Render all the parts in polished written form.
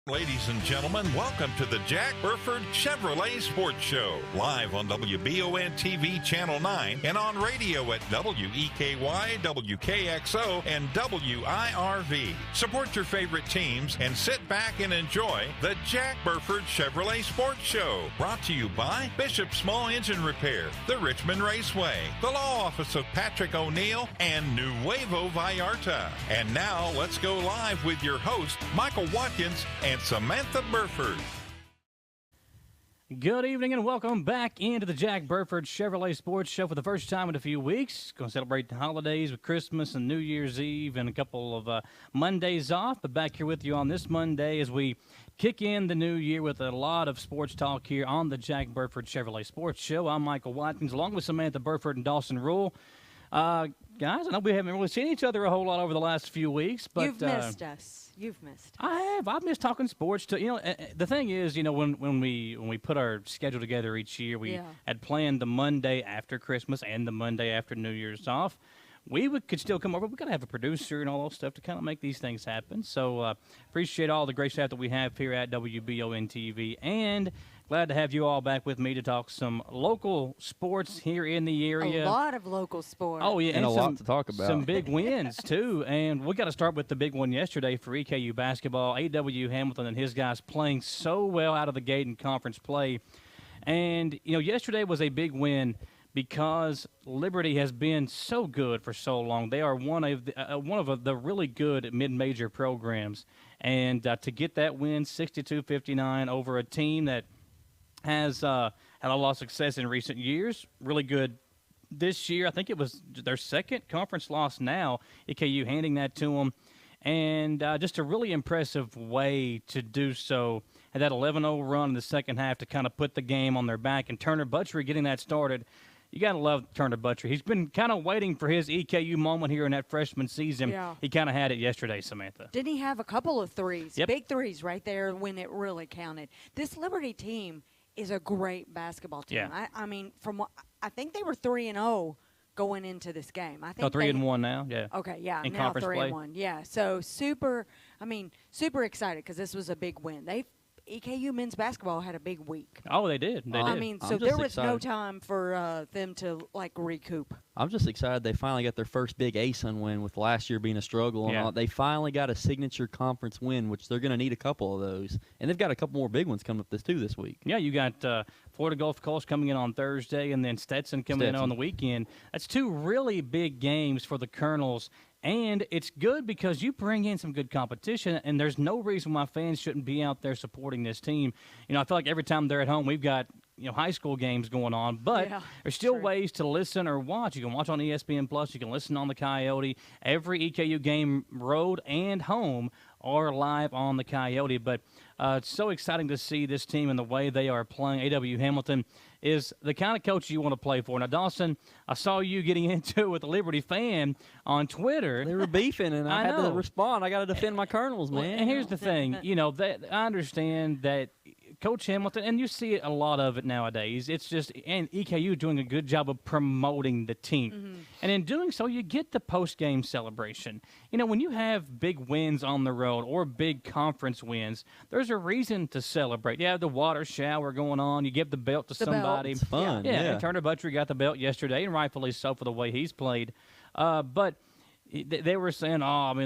Ladies and gentlemen, welcome to the Jack Burford Chevrolet Sports Show, live on WBON TV Channel 9 and on radio at WEKY, WKXO, and WIRV. Support your favorite teams and sit back and enjoy the Jack Burford Chevrolet Sports Show, brought to you by Bishop Small Engine Repair, the Richmond Raceway, the Law Office of Patrick O'Neill, and Nuevo Vallarta. And now, let's go live with your host, Michael Watkins, and Samantha Burford. Good evening and welcome back into the Jack Burford Chevrolet Sports Show for the first time in a few weeks. Going to celebrate the holidays with Christmas and New Year's Eve and a couple of Mondays off. But back here with you on this Monday as we kick in the new year with a lot of sports talk here on the Jack Burford Chevrolet Sports Show. I'm Michael Watkins along with Samantha Burford and Dawson Rule. Guys, I know we haven't really seen each other a whole lot over the last few weeks. But You've missed us. You've missed us. I have. I've missed talking sports too. You know, the thing is, you know, when we put our schedule together each year, we had planned the Monday after Christmas and the Monday after New Year's off. We could still come over. We got to have a producer and all those stuff to kind of make these things happen. So appreciate all the great staff that we have here at WBON TV, and glad to have you all back with me to talk some local sports here in the area. A lot of local sports. Oh, yeah. And a lot to talk about. Some big wins, too. And we got to start with the big one yesterday for EKU basketball. A.W. Hamilton and his guys playing so well out of the gate in conference play. And, you know, yesterday was a big win because Liberty has been so good for so long. They are one of the really good mid-major programs. And to get that win, 62-59, over a team that has had a lot of success in recent years, really good this year. I think it was their second conference loss now, EKU handing that to them. And just a really impressive way to do so. Had that 11-0 run in the second half to kind of put the game on their back. And Turner Butchery getting that started. You got to love Turner Butchery. He's been kind of waiting for his EKU moment here in that freshman season. Yeah. He kind of had it yesterday, Samantha. Didn't he have a couple of threes? Yep. Big threes right there when it really counted. This Liberty team is a great basketball team. Yeah. I mean, I think they were 3-0 going into this game. I think 3-1 now. Yeah. Okay. Yeah. In now conference 3-1. Yeah. So super excited because this was a big win. EKU men's basketball had a big week. Oh, they did. They did. I mean, so there was no time for them to, recoup. I'm just excited they finally got their first big ASUN win with last year being a struggle. Yeah. And they finally got a signature conference win, which they're going to need a couple of those. And they've got a couple more big ones coming up this week. Yeah, you got Florida Gulf Coast coming in on Thursday and then Stetson coming in on the weekend. That's two really big games for the Colonels. And it's good because you bring in some good competition, and there's no reason why fans shouldn't be out there supporting this team. You know, I feel like every time they're at home, we've got, high school games going on, but there's still ways to listen or watch. You can watch on ESPN Plus. You can listen on the Coyote. Every EKU game, road and home, are live on the Coyote. But it's so exciting to see this team and the way they are playing. A.W. Hamilton is the kind of coach you want to play for. Now, Dawson, I saw you getting into it with a Liberty fan on Twitter. They were beefing, and I had to respond. I got to defend my Colonels, man. And here's the thing. I understand that Coach Hamilton, and you see a lot of it nowadays, it's just, and EKU doing a good job of promoting the team. Mm-hmm. And in doing so, you get the post-game celebration. When you have big wins on the road or big conference wins, there's a reason to celebrate. You have the water shower going on. You give the belt to somebody. It's fun. Yeah. And Turner Butchery got the belt yesterday, and rightfully so for the way he's played. But they were saying,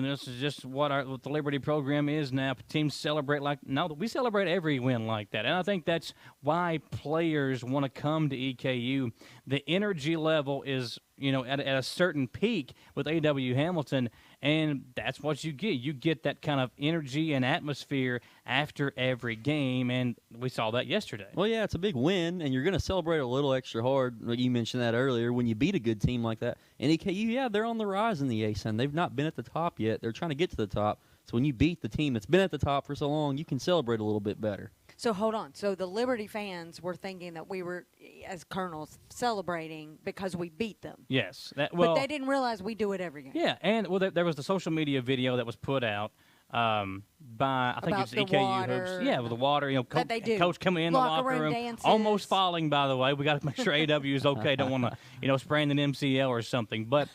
this is just what the Liberty program is now. Teams celebrate no, we celebrate every win like that. And I think that's why players want to come to EKU. The energy level is, at a certain peak with A.W. Hamilton, and that's what you get. You get that kind of energy and atmosphere after every game, and we saw that yesterday. Well, yeah, it's a big win, and you're going to celebrate a little extra hard. You mentioned that earlier when you beat a good team like that. And EKU, they're on the rise in the ASUN. They've not been at the top yet. They're trying to get to the top. So when you beat the team that's been at the top for so long, you can celebrate a little bit better. So hold on. So the Liberty fans were thinking that we were, as Colonels, celebrating because we beat them. Yes. But they didn't realize we do it every game. Yeah, and there was the social media video that was put out by, I think it's EKU Hoops. Yeah, with the water. Coach coming in the locker room dances. almost falling, by the way. We got to make sure AW is okay. Don't want to, spraying an MCL or something. But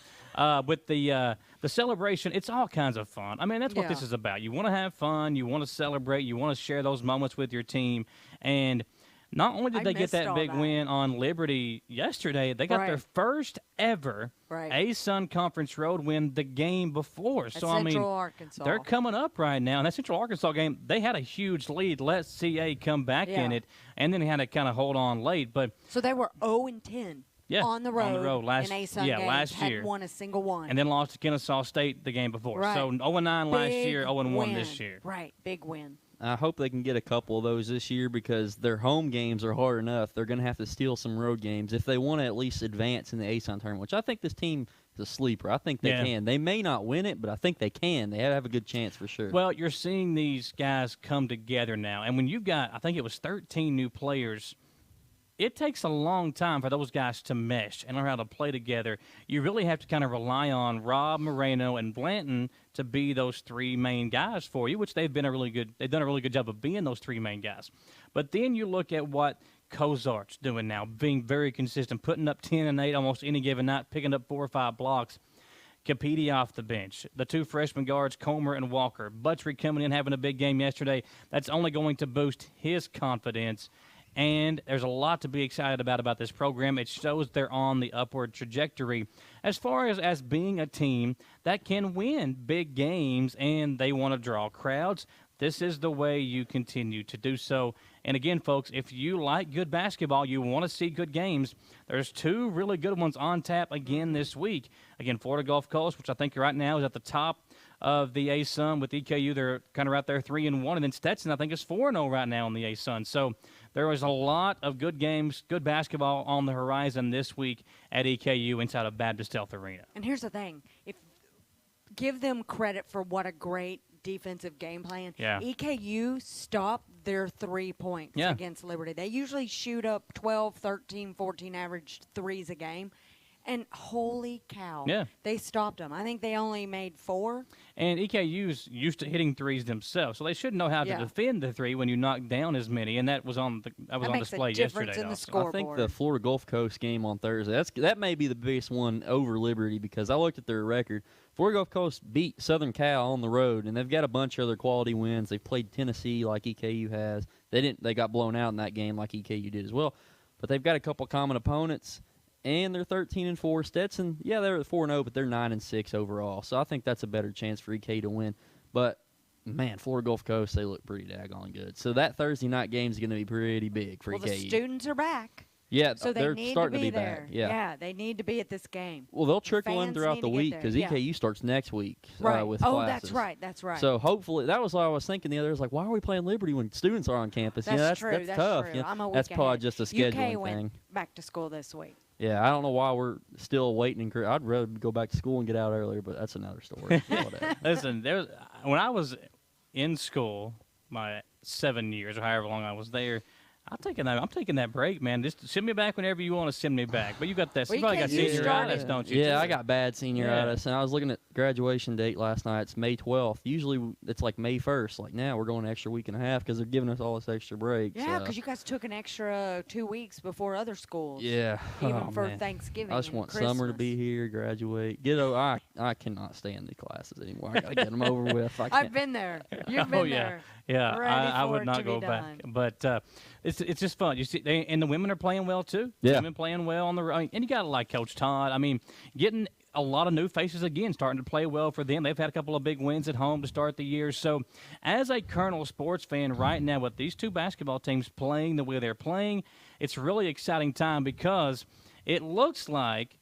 with the the celebration, it's all kinds of fun. I mean, that's what this is about. You want to have fun. You want to celebrate. You want to share those moments with your team. And not only did they get that big win on Liberty yesterday, they got their first ever A-Sun Conference road win the game before. So, I mean, Arkansas. They're coming up right now. And that Central Arkansas game, they had a huge lead. Let CA come back in it, and then they had to kind of hold on late. So they were 0-10. on the road last, in A-Sun games, last year. hadn't won a single one. And then lost to Kennesaw State the game before. So 0-9 last year, 0-1 this year. Right, big win. I hope they can get a couple of those this year because their home games are hard enough. They're going to have to steal some road games if they want to at least advance in the A-Sun tournament, which I think this team is a sleeper. I think they can. They may not win it, but I think they can. They have a good chance for sure. Well, you're seeing these guys come together now. And when you've got, I think it was 13 new players, it takes a long time for those guys to mesh and learn how to play together. You really have to kind of rely on Rob, Moreno, and Blanton to be those three main guys for you, which they've done a really good job of being those three main guys. But then you look at what Cozart's doing now, being very consistent, putting up 10 and 8 almost any given night, picking up 4 or 5 blocks. Capiti off the bench. The two freshman guards, Comer and Walker. Buttrey coming in, having a big game yesterday. That's only going to boost his confidence. And there's a lot to be excited about this program. It shows they're on the upward trajectory as far as being a team that can win big games, and they want to draw crowds. This is the way you continue to do so. And again, folks, if you like good basketball, you want to see good games, there's 2 really good ones on tap again this week. Again, Florida Gulf Coast, which I think right now is at the top of the A-Sun with EKU. They're kind of right there 3-1. And then Stetson, I think, is 4-0 right now on the A-Sun. So there is a lot of good games, good basketball on the horizon this week at EKU inside of Baptist Health Arena. And here's the thing. Give them credit for what a great defensive game plan. EKU stopped their 3 points against Liberty. They usually shoot up 12, 13, 14 average threes a game. And holy cow, they stopped them. I think they only made 4. And EKU's used to hitting threes themselves, so they should know how to defend the three when you knock down as many. And that was on display yesterday. In the scoreboard. I think the Florida Gulf Coast game on Thursday, that may be the biggest one over Liberty because I looked at their record. Florida Gulf Coast beat Southern Cal on the road, and they've got a bunch of other quality wins. They've played Tennessee like EKU has. They got blown out in that game like EKU did as well. But they've got a couple common opponents. And they're 13-4. Stetson, they're 4-0, but they're 9-6 overall. So I think that's a better chance for EK to win. But man, Florida Gulf Coast, they look pretty daggone good. So that Thursday night game is going to be pretty big for EKU. Well, the students are back. Yeah, so they're starting to be there. back. Yeah, they need to be at this game. Well, they'll trickle in throughout the week because EKU starts next week with classes. That's right. So hopefully, that was what I was thinking the other day. I was like, why are we playing Liberty when students are on campus? That's true. That's tough. True. I'm a week that's probably ahead. just a scheduling UK went thing. Back to school this week. Yeah, I don't know why we're still waiting. I'd rather go back to school and get out earlier, but that's another story. Listen, when I was in school, my 7 years or however long I was there, I'm taking that break, man. Just send me back whenever you want to send me back. But you got that. You probably got senioritis, don't you? Yeah, I got bad senioritis, and I was looking at graduation date last night. It's May 12th. Usually it's like May 1st. Like now we're going an extra week and a half because they're giving us all this extra break. Yeah, because you guys took an extra 2 weeks before other schools. Yeah, even for Thanksgiving. I just want Christmas. summer to be here, graduate. I cannot stand the classes anymore. I got to get them over with. I've been there. You've been there. Yeah, I would not go back. But it's just fun. You see, and the women are playing well too. Yeah, women playing well on the and you got to like Coach Todd. I mean, getting a lot of new faces again, starting to play well for them. They've had a couple of big wins at home to start the year. So, as a Colonel sports fan right now, with these two basketball teams playing the way they're playing, it's a really exciting time because it looks like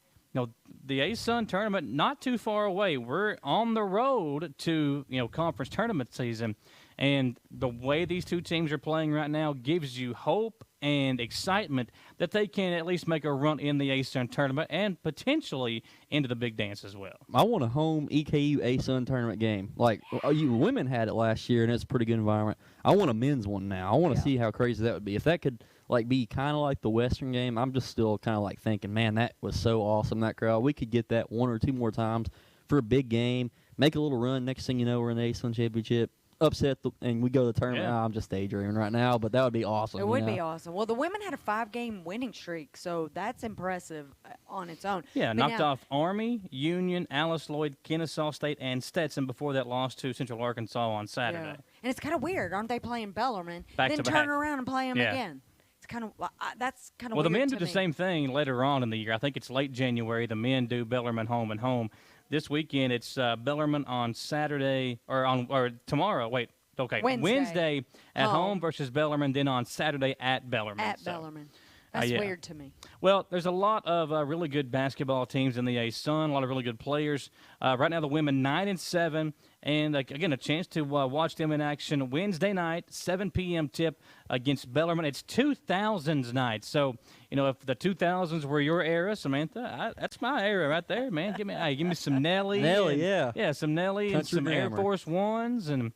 the A-Sun tournament not too far away. We're on the road to conference tournament season. And the way these two teams are playing right now gives you hope and excitement that they can at least make a run in the A-Sun tournament and potentially into the big dance as well. I want a home EKU A-Sun tournament game. Like, you women had it last year, and it's a pretty good environment. I want a men's one now. I want to see how crazy that would be. If that could be kind of like the Western game, I'm just still kind of thinking, man, that was so awesome, that crowd. We could get that 1 or 2 more times for a big game, make a little run. Next thing you know, we're in the A-Sun championship. upset and we go to the tournament. Yeah. I'm just daydreaming right now, but that would be awesome. It would be awesome. Well, the women had a 5-game winning streak, so that's impressive on its own. Yeah, but knocked off Army, Union, Alice Lloyd, Kennesaw State, and Stetson before that loss to Central Arkansas on Saturday. Yeah. And it's kind of weird, aren't they playing Bellarmine, Back then to turn back. around and play them again? It's kind of that's kind of well, weird the men to do the me. same thing later on in the year. I think it's late January. The men do Bellarmine home and home. This weekend it's Bellarmine on Saturday or tomorrow. Wait, okay, Wednesday at home versus Bellarmine. Then on Saturday at Bellarmine. Bellarmine. That's weird to me. Well, there's a lot of really good basketball teams in the A-Sun, a lot of really good players. Right now, the women 9-7, and again, a chance to watch them in action Wednesday night, 7 p.m. tip against Bellarmine. It's 2000s night, so if the 2000s were your era, Samantha, that's my era right there, man. Give me some Nelly, some Nelly Country and some grammar. Air Force Ones and.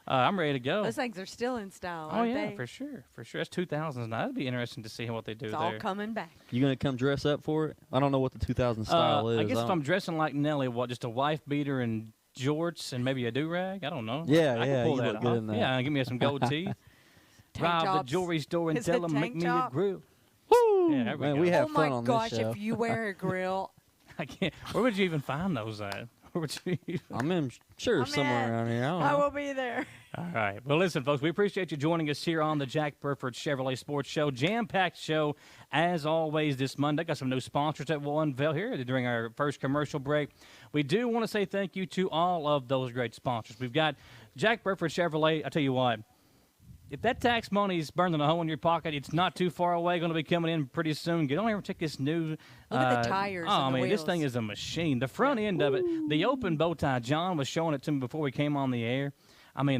I'm ready to go. Those things are still in style. Oh, aren't yeah, they? for sure. That's 2000s now. That'd be interesting to see what they do It's there. all coming back. You going to come dress up for it? I don't know what the 2000 style is. I guess if I'm dressing like Nelly, just a wife beater and jorts and maybe a do-rag? I don't know. Yeah, I can pull you that look good off. in that. Yeah, give me some gold teeth. Rob the tops. jewelry store and Is tell it them make tank me a top? grill. Woo! Yeah, there we Man, go. we have Oh fun my on gosh! this show. If you wear a grill, I can't. Where would you even find those at? Where would you even... I'm sure somewhere around here. I don't I know. will be there. All right. Well, listen, folks, we appreciate you joining us here on the Jack Burford Chevrolet Sports Show. Jam-packed show, as always, this Monday. Got some new sponsors that we'll unveil here during our first commercial break. We do want to say thank you to all of those great sponsors. We've got Jack Burford Chevrolet. I tell you what, if that tax money's burning a hole in your pocket, it's not too far away, going to be coming in pretty soon. Get on here and check this new. Look at the tires and the this wheels. thing is a machine. The front end of it, the open bow tie, John was showing it to me before we came on the air.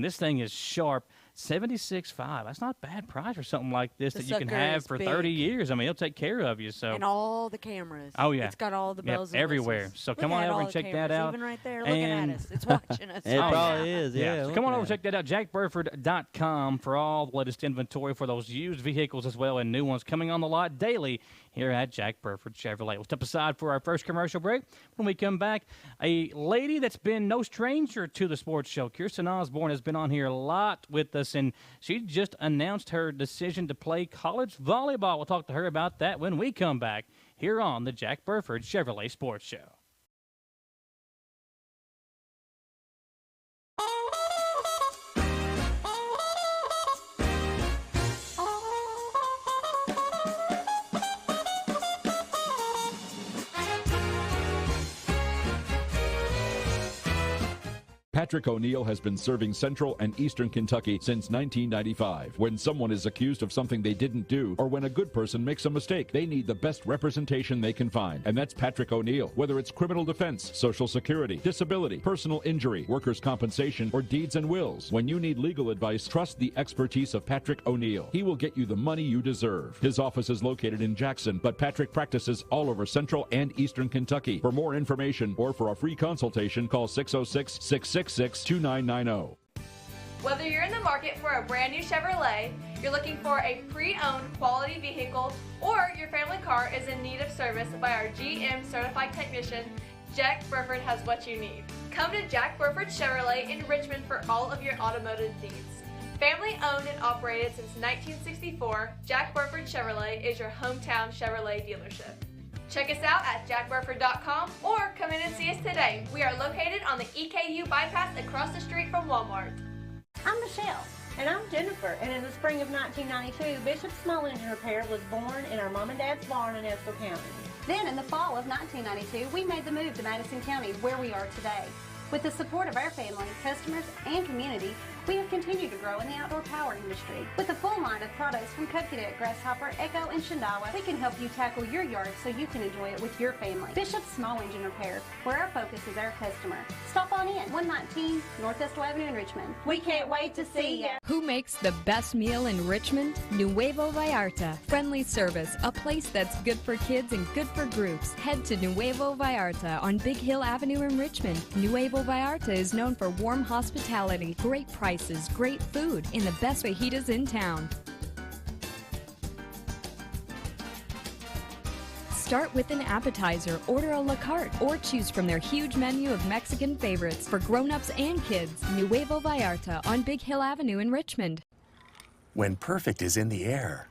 This thing is sharp. $76,500. That's not a bad price for something like this that you can have for 30 years. It'll take care of you. So and all the cameras. Oh, yeah. It's got all the bells and everywhere. whistles. So Look come on at over all and the check that cameras, out. Even right there, looking And- at us. It's watching us. It right probably now. is, So look come on at over and check that out. JackBurford.com for all the latest inventory for those used vehicles as well and new ones coming on the lot daily here at Jack Burford Chevrolet. We'll step aside for our first commercial break. When we come back, a lady that's been no stranger to the sports show, Kirsten Osborne, has been on here a lot with us, and she just announced her decision to play college volleyball. We'll talk to her about that when we come back here on the Jack Burford Chevrolet Sports Show. Patrick O'Neill has been serving Central and Eastern Kentucky since 1995. When someone is accused of something they didn't do, or when a good person makes a mistake, they need the best representation they can find. And that's Patrick O'Neill. Whether it's criminal defense, Social Security, disability, personal injury, workers' compensation, or deeds and wills. When you need legal advice, trust the expertise of Patrick O'Neill. He will get you the money you deserve. His office is located in Jackson, but Patrick practices all over Central and Eastern Kentucky. For more information or for a free consultation, call 606-666-2990. Whether you're in the market for a brand new Chevrolet, you're looking for a pre-owned quality vehicle, or your family car is in need of service by our GM certified technician, Jack Burford has what you need. Come to Jack Burford Chevrolet in Richmond for all of your automotive needs. Family owned and operated since 1964, Jack Burford Chevrolet is your hometown Chevrolet dealership. Check us out at jackburford.com or come in and see us today. We are located on the EKU bypass across the street from Walmart. I'm Michelle. And I'm Jennifer. And in the spring of 1992, Bishop Small Engine Repair was born in our mom and dad's barn in Estill County. Then in the fall of 1992, we made the move to Madison County, where we are today. With the support of our family, customers, and community, we have continued to grow in the outdoor power industry. With a full line of products from Cub Cadet, Grasshopper, Echo, and Shindawa, we can help you tackle your yard so you can enjoy it with your family. Bishop Small Engine Repair, where our focus is our customer. Stop on in, 119 Northwest Avenue in Richmond. We can't wait to see ya. Who makes the best meal in Richmond? Nuevo Vallarta. Friendly service, a place that's good for kids and good for groups. Head to Nuevo Vallarta on Big Hill Avenue in Richmond. Nuevo Vallarta is known for warm hospitality, great prices, great food, and the best fajitas in town. Start with an appetizer, order a la carte, or choose from their huge menu of Mexican favorites for grown-ups and kids. Nuevo Vallarta on Big Hill Avenue in Richmond. When perfect is in the air,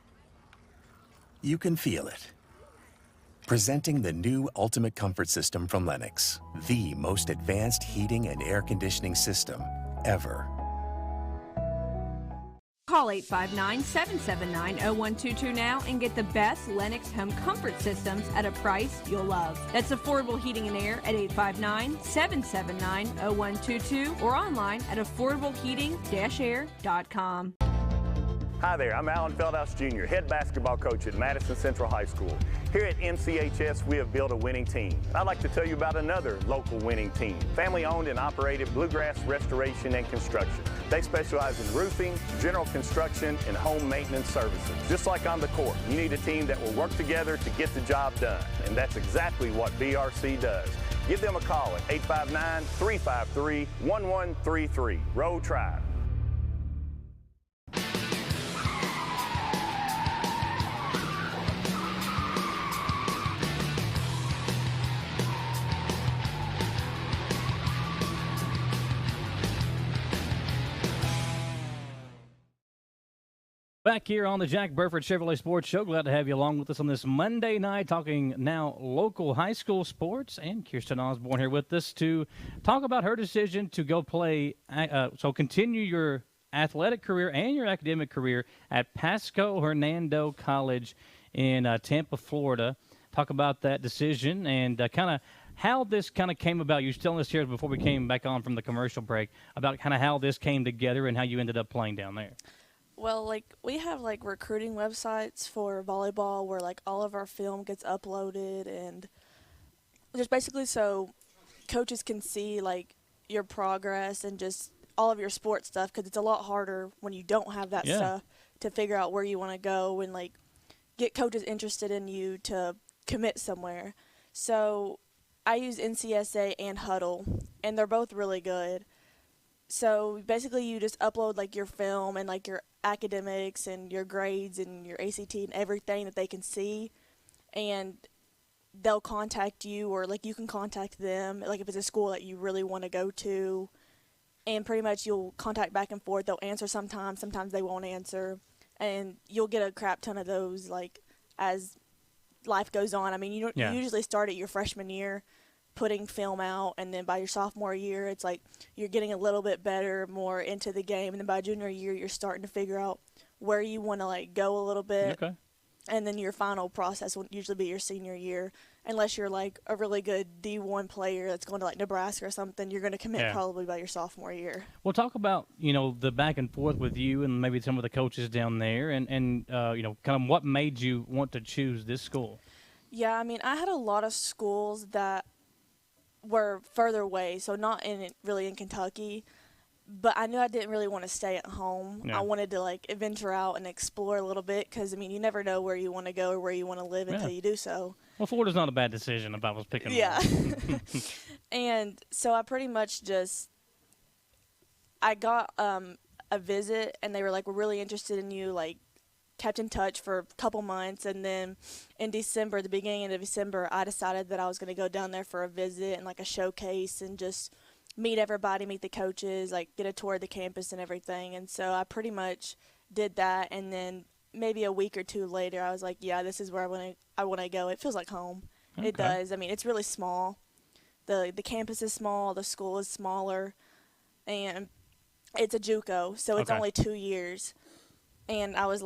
you can feel it. Presenting the new Ultimate Comfort System from Lennox, the most advanced heating and air conditioning system ever. Call 859-779-0122 now and get the best Lennox home comfort systems at a price you'll love. That's affordable heating and air at 859-779-0122 or online at affordableheating-air.com. Hi there, I'm Alan Feldhouse Jr., head basketball coach at Madison Central High School. Here at MCHS, we have built a winning team. I'd like to tell you about another local winning team, family-owned and operated Bluegrass Restoration and Construction. They specialize in roofing, general construction, and home maintenance services. Just like on the court, you need a team that will work together to get the job done, and that's exactly what BRC does. Give them a call at 859-353-1133. Roll Tribe. Back here on the Jack Burford Chevrolet Sports Show. Glad to have you along with us on this Monday night, talking now local high school sports. And Kirsten Osborne here with us to talk about her decision to go play, continue your athletic career and your academic career at Pasco Hernando College in Tampa, Florida. Talk about that decision and kind of how this kind of came about. You were telling us here before we came back on from the commercial break about kind of how this came together and how you ended up playing down there. Well, we have, recruiting websites for volleyball where, all of our film gets uploaded, and just basically so coaches can see, your progress and just all of your sports stuff, because it's a lot harder when you don't have that stuff to figure out where you want to go and, get coaches interested in you to commit somewhere. So I use NCSA and Huddle, and they're both really good. So basically you just upload, your film and, your academics and your grades and your ACT and everything that they can see, and they'll contact you, or you can contact them, if it's a school that you really want to go to, and pretty much you'll contact back and forth. They'll answer sometimes they won't answer, and you'll get a crap ton of those as life goes on. I mean, you usually start at your freshman year putting film out, and then by your sophomore year it's you're getting a little bit better, more into the game, and then by junior year you're starting to figure out where you want to go a little bit. Okay. And then your final process will usually be your senior year, unless you're a really good D1 player that's going to Nebraska or something. You're going to commit probably by your sophomore year. Well, talk about the back and forth with you and maybe some of the coaches down there, and kind of what made you want to choose this school. Yeah, I mean, I had a lot of schools that were further away, so not really in Kentucky, but I knew I didn't really want to stay at home. I wanted to venture out and explore a little bit, because I mean, you never know where you want to go or where you want to live until you do so. Well, Florida's not a bad decision if I was picking one. And so I pretty much I got a visit, and they were we're really interested in you, kept in touch for a couple months, and then in December, the beginning of December, I decided that I was going to go down there for a visit and a showcase and just meet everybody, meet the coaches, get a tour of the campus and everything. And so I pretty much did that, and then maybe a week or two later I was yeah, this is where I want to go. It feels like home. Okay. It does. I mean, it's really small. The campus is small, the school is smaller, and it's a JUCO, so it's only 2 years. And I was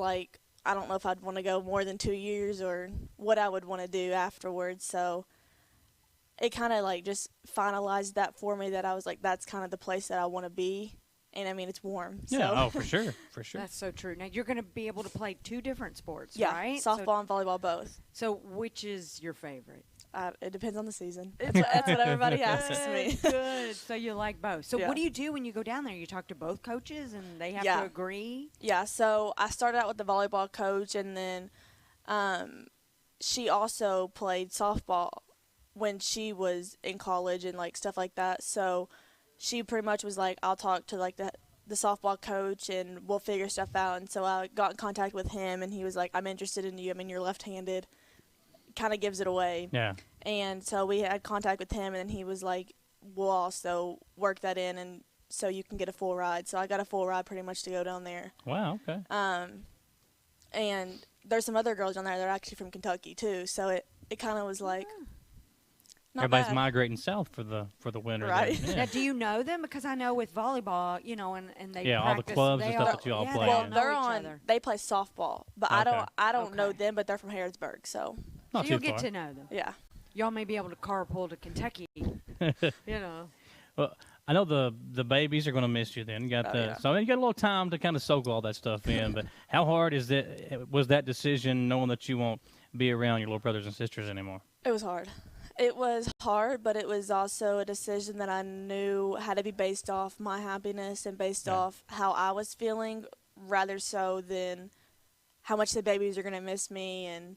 I don't know if I'd want to go more than 2 years or what I would want to do afterwards. So it kind of just finalized that for me, that I was that's kind of the place that I want to be. And I mean, it's warm. Yeah, so. oh, for sure, for sure. That's so true. Now, you're going to be able to play two different sports, Yeah, right? softball and volleyball both. So which is your favorite? It depends on the season. That's what everybody asks me. Good. So you like both. So what do you do when you go down there? You talk to both coaches, and they have to agree? Yeah, so I started out with the volleyball coach, and then she also played softball when she was in college and stuff like that. So she pretty much was I'll talk to the softball coach, and we'll figure stuff out. And so I got in contact with him, and he was I'm interested in you. I mean, you're left-handed. kind of gives it away. Yeah. And so we had contact with him, and then he was like, we'll also work that in, and so you can get a full ride. So I got a full ride pretty much to go down there. Wow, okay. And there's some other girls down there that are actually from Kentucky too. So it kind of was like, not everybody's bad. migrating south for the winter. Right. Yeah. Now, do you know them? Because I know with volleyball, and they all the practice, clubs they and stuff that you all play Well, in. they're on. They play softball, but I don't know them. But they're from Harrodsburg, so Not you'll too get far. to know them. Yeah. Y'all may be able to carpool to Kentucky. Well, I know the babies are going to miss you. Then so I mean, you got a little time to kind of soak all that stuff in. But how hard was that decision, knowing that you won't be around your little brothers and sisters anymore? It was hard. It was hard, but it was also a decision that I knew had to be based off my happiness and based off how I was feeling, rather so than how much the babies are going to miss me. And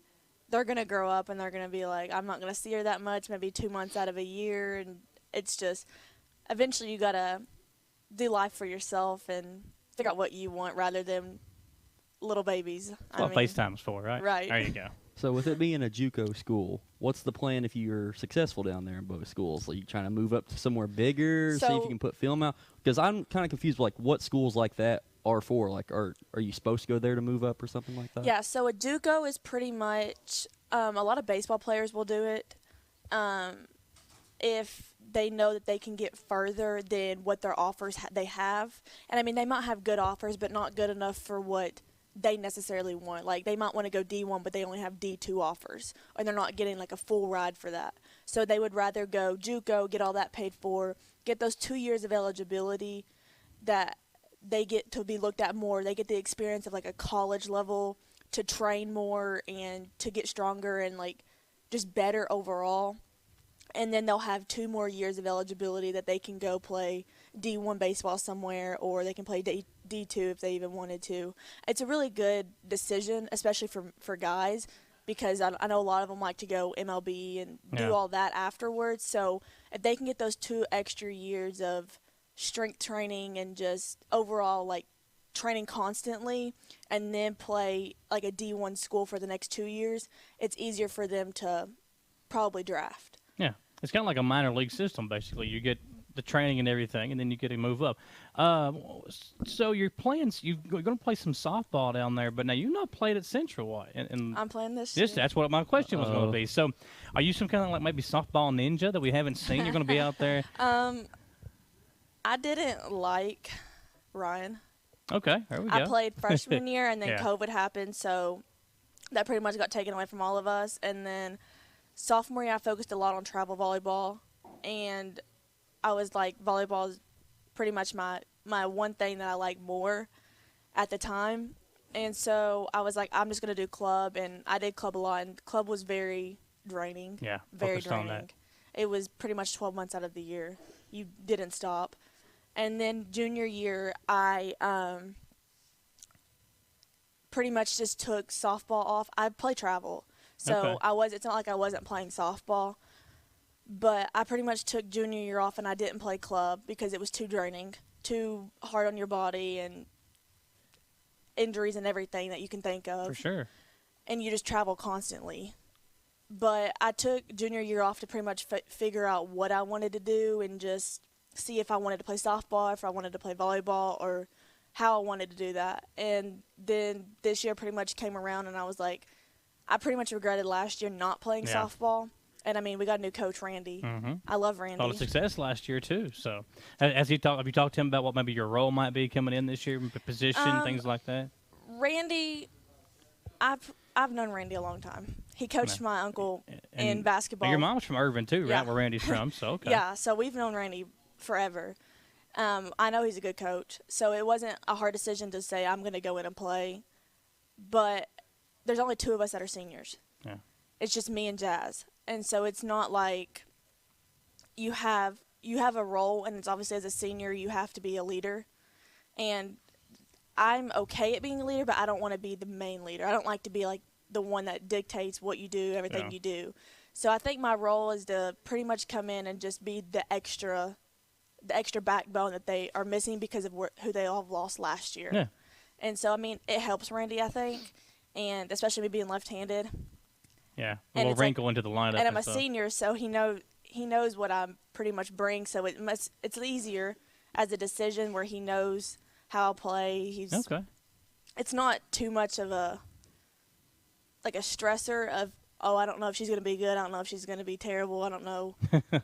they're going to grow up and they're going to be like, I'm not going to see her that much, maybe 2 months out of a year. And it's just, eventually you got to do life for yourself and figure out what you want rather than little babies. That's what FaceTime's for, right? Right. There you go. So with it being a JUCO school, what's the plan if you're successful down there in both schools? Are you trying to move up to somewhere bigger, see if you can put film out? Because I'm kind of confused, like what schools like that are for. Like, are you supposed to go there to move up or something like that? Yeah, so a JUCO is pretty much, a lot of baseball players will do it if they know that they can get further than what their offers they have. And, I mean, they might have good offers, but not good enough for what they necessarily want. Like, they might want to go D1, but they only have D2 offers, and they're not getting, like, a full ride for that. So they would rather go JUCO, get all that paid for, get those 2 years of eligibility that they get to be looked at more. They get the experience of, like, a college level to train more and to get stronger and, like, just better overall. And then they'll have 2 more years of eligibility that they can go play D1 baseball somewhere, or they can play D2 if they even wanted to. It's a really good decision, especially for guys, because I know a lot of them like to go MLB and do all that afterwards. So if they can get those 2 extra years of strength training and just overall, like, training constantly and then play, like, a D1 school for the next 2 years, it's easier for them to probably draft. Yeah. It's kind of like a minor league system, basically. You get the training and everything, and then you get to move up. So you're going to play some softball down there, but now you've not played at Central, what? I'm playing this year. That's what my question was going to be. So are you some kind of like maybe softball ninja that we haven't seen? You're going to be out there? I didn't like Ryan. Okay, there we go. I played freshman year, and then Yeah. COVID happened, so that pretty much got taken away from all of us. And then sophomore year, I focused a lot on travel volleyball, and I was like, volleyball is pretty much my one thing that I like more at the time. And so I was like, I'm just going to do club, and I did club a lot, and club was very draining. Yeah, very focused on draining. that. It was pretty much 12 months out of the year. You didn't stop. And then junior year, I pretty much just took softball off. I play travel, so Okay. it's not like I wasn't playing softball, but I pretty much took junior year off, and I didn't play club because it was too draining, too hard on your body, and injuries and everything that you can think of. For sure. And you just travel constantly. But I took junior year off to pretty much figure out what I wanted to do and just see if I wanted to play softball, if I wanted to play volleyball, or how I wanted to do that. And then this year pretty much came around, and I was like, I pretty much regretted last year not playing softball. And, I mean, we got a new coach, Randy. Mm-hmm. I love Randy. A lot of success last year, too. So have you talked to him about what maybe your role might be coming in this year, position, things like that? Randy, I've known Randy a long time. He coached my uncle in basketball. Your mom's from Irvin, too, right, where Randy's from. So, okay. Yeah, so we've known Randy forever. I know he's a good coach, so it wasn't a hard decision to say I'm going to go in and play. But there's only 2 of us that are seniors. Yeah. It's just me and Jazz. And so it's not like you have a role, and it's obviously as a senior you have to be a leader. And I'm okay at being a leader, but I don't want to be the main leader. I don't like to be like the one that dictates what you do, everything you do. So I think my role is to pretty much come in and just be the extra backbone that they are missing because of who they all have lost last year. Yeah. And so, I mean, it helps Randy, I think, and especially me being left-handed. Yeah, a little wrinkle into the lineup. And I'm a senior, so he knows what I pretty much bring. So it's easier as a decision where he knows how I'll play. Okay. It's not too much of a stressor of, oh, I don't know if she's going to be good. I don't know if she's going to be terrible. I don't know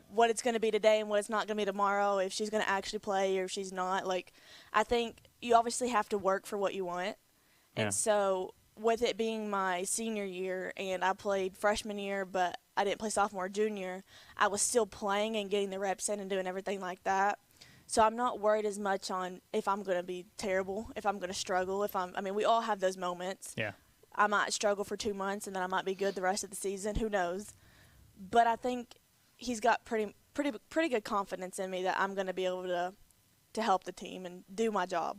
what it's going to be today and what it's not going to be tomorrow, if she's going to actually play or if she's not. Like, I think you obviously have to work for what you want. Yeah. And so with it being my senior year and I played freshman year, but I didn't play sophomore or junior, I was still playing and getting the reps in and doing everything like that. So I'm not worried as much on if I'm going to be terrible, if I'm going to struggle. I mean, we all have those moments. Yeah. I might struggle for 2 months and then I might be good the rest of the season. Who knows? But I think he's got pretty good confidence in me that I'm going to be able to help the team and do my job.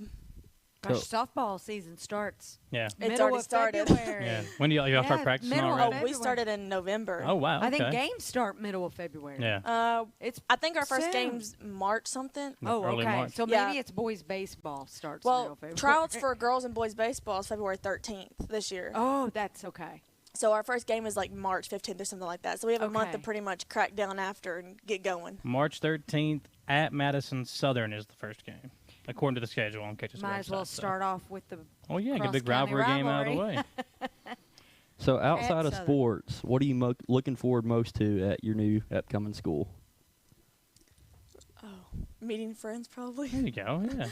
Gosh, softball season starts. Yeah. It's already started. Yeah. When do y'all start practicing already? We started in November. Oh, wow. Okay. I think games start middle of February. Yeah. I think our first game's March something. Oh, Early okay. March. So maybe it's boys baseball starts middle of February. Tryouts for girls and boys baseball is February 13th this year. Oh, that's okay. So our first game is like March 15th or something like that. So we have a month to pretty much crack down after and get going. March 13th at Madison Southern is the first game, according to the schedule on Catch's Might as well start off with the get a big rivalry game out of the way. So outside of sports, what are you looking forward most to at your new upcoming school? Oh, meeting friends probably. There you go, yeah.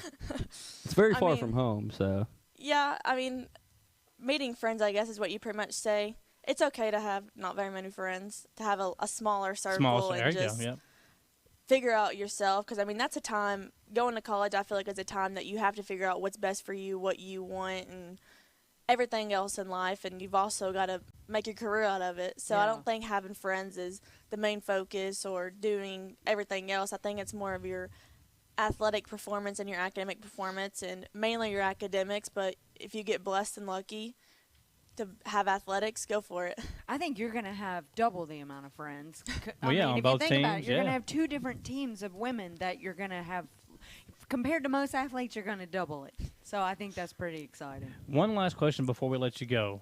It's very far from home, so. Yeah, I mean, meeting friends, I guess, is what you pretty much say. It's okay to have not very many friends, to have a smaller circle and just figure out yourself. Because, I mean, that's a time, going to college, I feel like is a time that you have to figure out what's best for you, what you want, and everything else in life. And you've also got to make your career out of it. So I don't think having friends is the main focus or doing everything else. I think it's more of your athletic performance and your academic performance, and mainly your academics. But if you get blessed and lucky to have athletics, go for it. I think you're going to have double the amount of friends. On if both you think teams, about it, you're going to have two different teams of women that you're going to have. Compared to most athletes, you're going to double it. So I think that's pretty exciting. One last question before we let you go.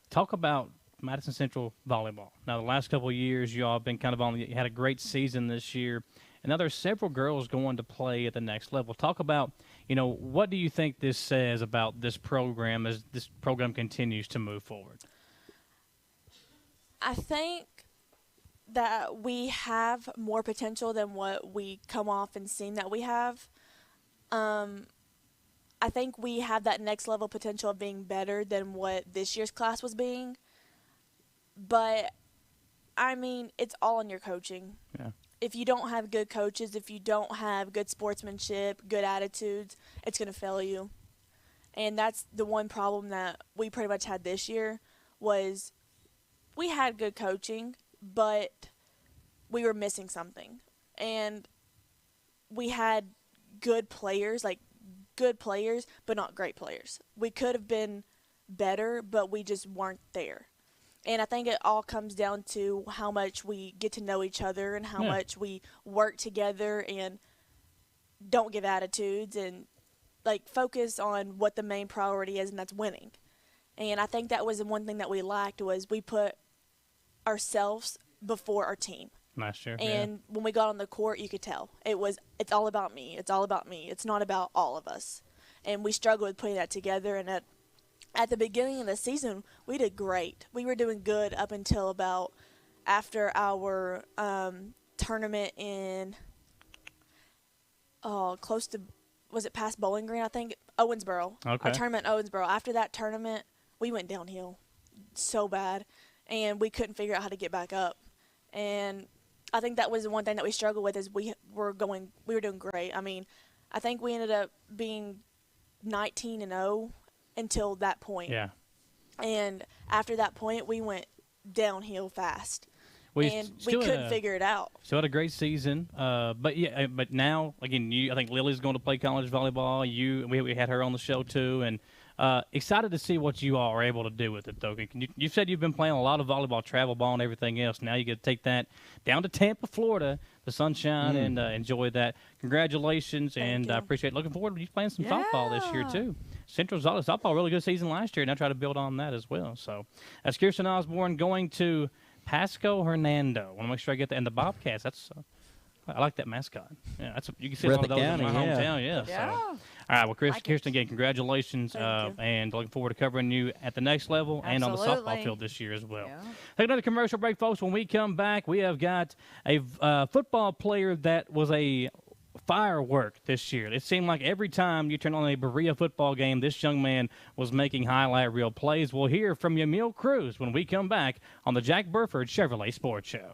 Talk about Madison Central volleyball. Now, the last couple of years, you all have been kind of you had a great season this year. And now there's several girls going to play at the next level. Talk about, what do you think this says about this program as this program continues to move forward? I think that we have more potential than what we come off and seem that we have. I think we have that next level potential of being better than what this year's class was being. But, I mean, it's all in your coaching. Yeah. If you don't have good coaches, if you don't have good sportsmanship, good attitudes, it's going to fail you. And that's the one problem that we pretty much had this year was we had good coaching, but we were missing something. And we had good players, but not great players. We could have been better, but we just weren't there. And I think it all comes down to how much we get to know each other and how much we work together and don't give attitudes and, focus on what the main priority is, and that's winning. And I think that was the one thing that we lacked was we put ourselves before our team. Last year. And when we got on the court, you could tell. It's all about me. It's all about me. It's not about all of us. And we struggled with putting that together, and at the beginning of the season, we did great. We were doing good up until about after our tournament in close to, was it past Bowling Green, I think? Owensboro. Okay. Our tournament in Owensboro. After that tournament, we went downhill so bad, and we couldn't figure out how to get back up. And I think that was the one thing that we struggled with is we were doing great. I mean, I think we ended up being 19-0 until that point. Yeah. And after that point, we went downhill fast. And we still couldn't figure it out. Still had a great season. But now, again, I think Lily's going to play college volleyball. We had her on the show, too. And excited to see what you all are able to do with it, though. You said you've been playing a lot of volleyball, travel ball, and everything else. Now you get to take that down to Tampa, Florida, the sunshine, and enjoy that. Congratulations, and I appreciate it. Looking forward to you playing some softball this year, too. Central softball, really good season last year, and I try to build on that as well. So that's Kirsten Osborne going to Pasco Hernando. I want to make sure I get that. And the Bobcats, I like that mascot. Yeah, you can see a lot of those in my hometown. Yeah. So. All right, well, Kirsten, again, congratulations, and looking forward to covering you at the next level and on the softball field this year as well. Yeah. Take another commercial break, folks. When we come back, we have got a football player that was a firework this year. It seemed like every time you turn on a Berea football game, this young man was making highlight reel plays. We'll hear from Yamil Cruz when we come back on the Jack Burford Chevrolet Sports Show.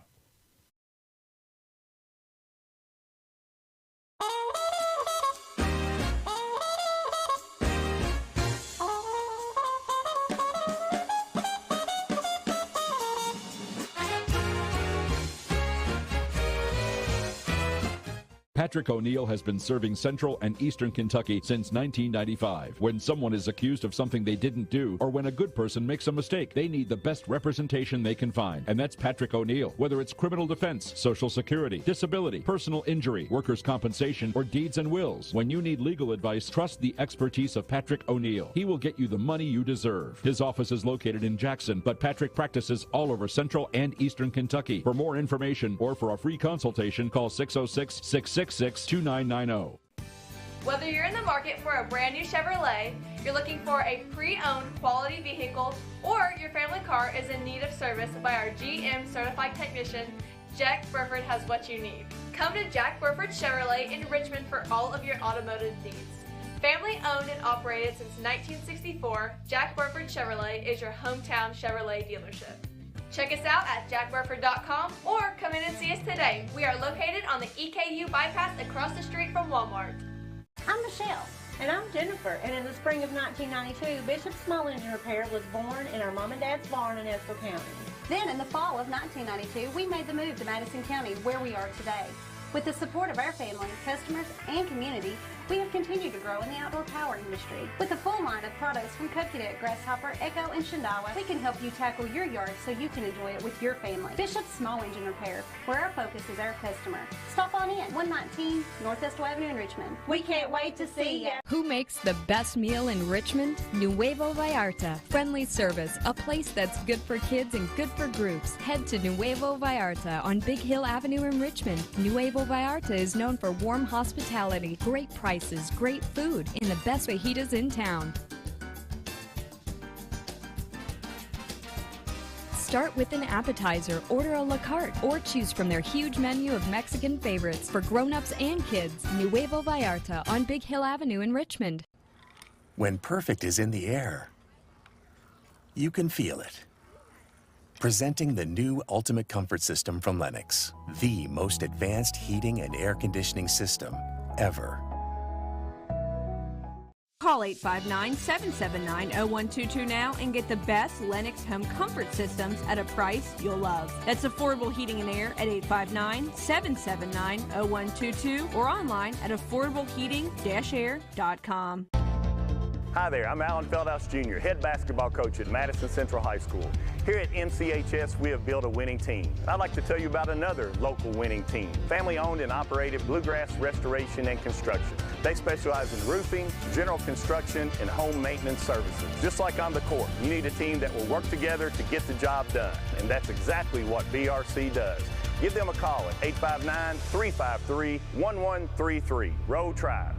Patrick O'Neill has been serving Central and Eastern Kentucky since 1995. When someone is accused of something they didn't do, or when a good person makes a mistake, they need the best representation they can find. And that's Patrick O'Neill. Whether it's criminal defense, Social Security, disability, personal injury, workers' compensation, or deeds and wills, when you need legal advice, trust the expertise of Patrick O'Neill. He will get you the money you deserve. His office is located in Jackson, but Patrick practices all over Central and Eastern Kentucky. For more information or for a free consultation, call 606-666-2990. Whether you're in the market for a brand new Chevrolet, you're looking for a pre-owned quality vehicle, or your family car is in need of service by our GM certified technician, Jack Burford has what you need. Come to Jack Burford Chevrolet in Richmond for all of your automotive needs. Family owned and operated since 1964, Jack Burford Chevrolet is your hometown Chevrolet dealership. Check us out at jackburford.com or come in and see us today. We are located on the EKU bypass across the street from Walmart. I'm Michelle. And I'm Jennifer. And in the spring of 1992, Bishop Small Engine Repair was born in our mom and dad's barn in Estill County. Then in the fall of 1992, we made the move to Madison County, where we are today. With the support of our family, customers, and community, we have continued to grow in the outdoor power industry. With a full line of products from Coconut, Grasshopper, Echo, and Shindawa, we can help you tackle your yard so you can enjoy it with your family. Bishop Small Engine Repair, where our focus is our customer. Stop on in, 119 North Estill Avenue in Richmond. We can't wait to see you. Who makes the best meal in Richmond? Nuevo Vallarta. Friendly service, a place that's good for kids and good for groups. Head to Nuevo Vallarta on Big Hill Avenue in Richmond. Nuevo Vallarta is known for warm hospitality, great prices, great food, and the best fajitas in town. Start with an appetizer, order a la carte, or choose from their huge menu of Mexican favorites for grown-ups and kids. Nuevo Vallarta on Big Hill Avenue in Richmond. When perfect is in the air, you can feel it. Presenting the new Ultimate Comfort System from Lennox, the most advanced heating and air conditioning system ever. Call 859-779-0122 now and get the best Lennox home comfort systems at a price you'll love. That's affordable heating and air at 859-779-0122 or online at affordableheating-air.com. Hi there, I'm Alan Feldhouse Jr., head basketball coach at Madison Central High School. Here at MCHS, we have built a winning team. I'd like to tell you about another local winning team, family-owned and operated Bluegrass Restoration and Construction. They specialize in roofing, general construction, and home maintenance services. Just like on the court, you need a team that will work together to get the job done, and that's exactly what BRC does. Give them a call at 859-353-1133. Row Tribe.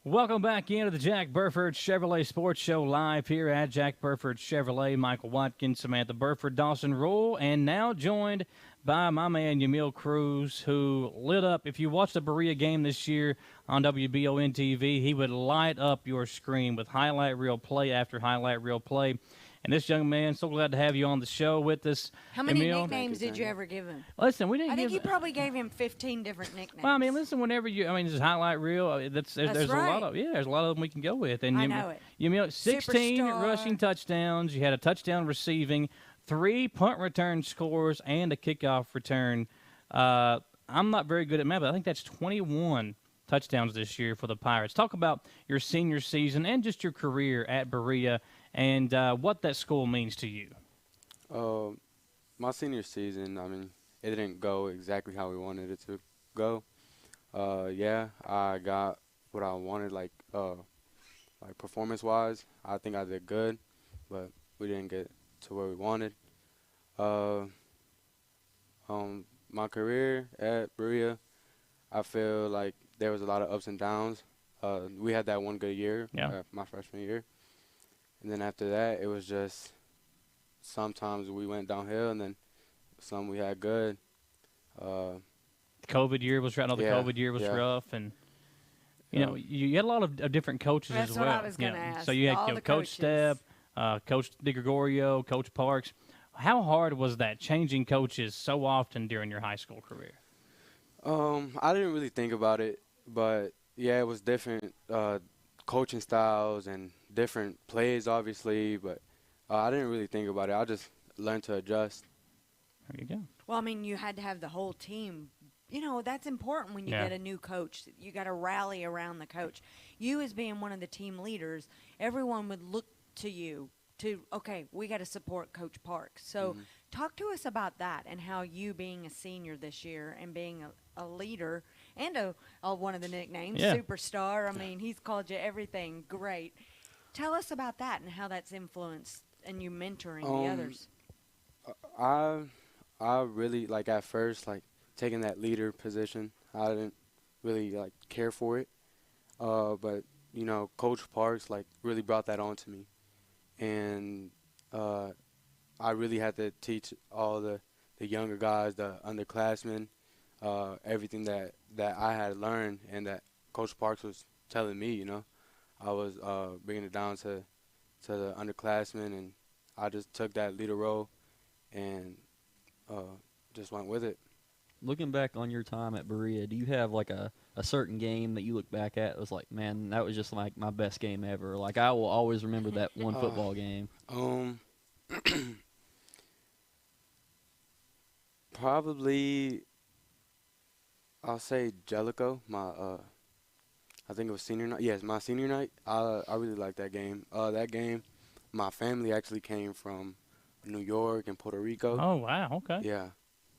Welcome back into the Jack Burford Chevrolet Sports Show live here at Jack Burford Chevrolet. Michael Watkins, Samantha Burford, Dawson Rule, and now joined by my man Yamil Cruz, who lit up. If you watched the Berea game this year on WBON TV, he would light up your screen with highlight reel play after highlight reel play. And this young man, so glad to have you on the show with us. How many Emil. nicknames did you ever give him? Listen, we didn't. I think you probably gave him 15 different nicknames. Well, I mean, listen, whenever this highlight reel. There's right. a lot of there's a lot of them we can go with. And I know it. You 16 Superstar. rushing touchdowns. You had a touchdown receiving, 3 punt return scores, and a kickoff return. I'm not very good at math, but I think that's 21 touchdowns this year for the Pirates. Talk about your senior season and just your career at Berea and what that school means to you. My senior season, I mean, it didn't go exactly how we wanted it to go. I got what I wanted, like performance-wise. I think I did good, but we didn't get to where we wanted. My career at Berea, I feel like there was a lot of ups and downs. We had that one good year, my freshman year. And then after that, it was just sometimes we went downhill, and then some we had good. COVID year was another COVID year was rough, and you know you had a lot of different coaches That's as well. What I was going to ask. So you had Coach Stepp, Coach DeGregorio, Coach Parks. How hard was that changing coaches so often during your high school career? I didn't really think about it, but yeah, it was different coaching styles and different plays, obviously. But I didn't really think about it. I just learned to adjust. There you go. Well, I mean, you had to have the whole team. You know, that's important when you get a new coach. You got to rally around the coach. You as being one of the team leaders, everyone would look to you to, okay, we got to support Coach Parks. So talk to us about that and how you being a senior this year and being a leader and one of the nicknames, superstar. I mean, he's called you everything great. Tell us about that and how that's influenced and you mentoring the others. I really, like, at first, like, taking that leader position, I didn't really, like, care for it. But, you know, Coach Parks, like, really brought that on to me. And I really had to teach all the younger guys, the underclassmen, everything that I had learned and that Coach Parks was telling me, you know. I was bringing it down to the underclassmen, and I just took that leader role and just went with it. Looking back on your time at Berea, do you have like a certain game that you look back at that was like, man, that was just like my best game ever? Like, I will always remember that one football game. Probably, I'll say Jellicoe. I think it was senior night. Yes, my senior night. I really liked that game. That game, my family actually came from New York and Puerto Rico. Oh wow, okay. Yeah.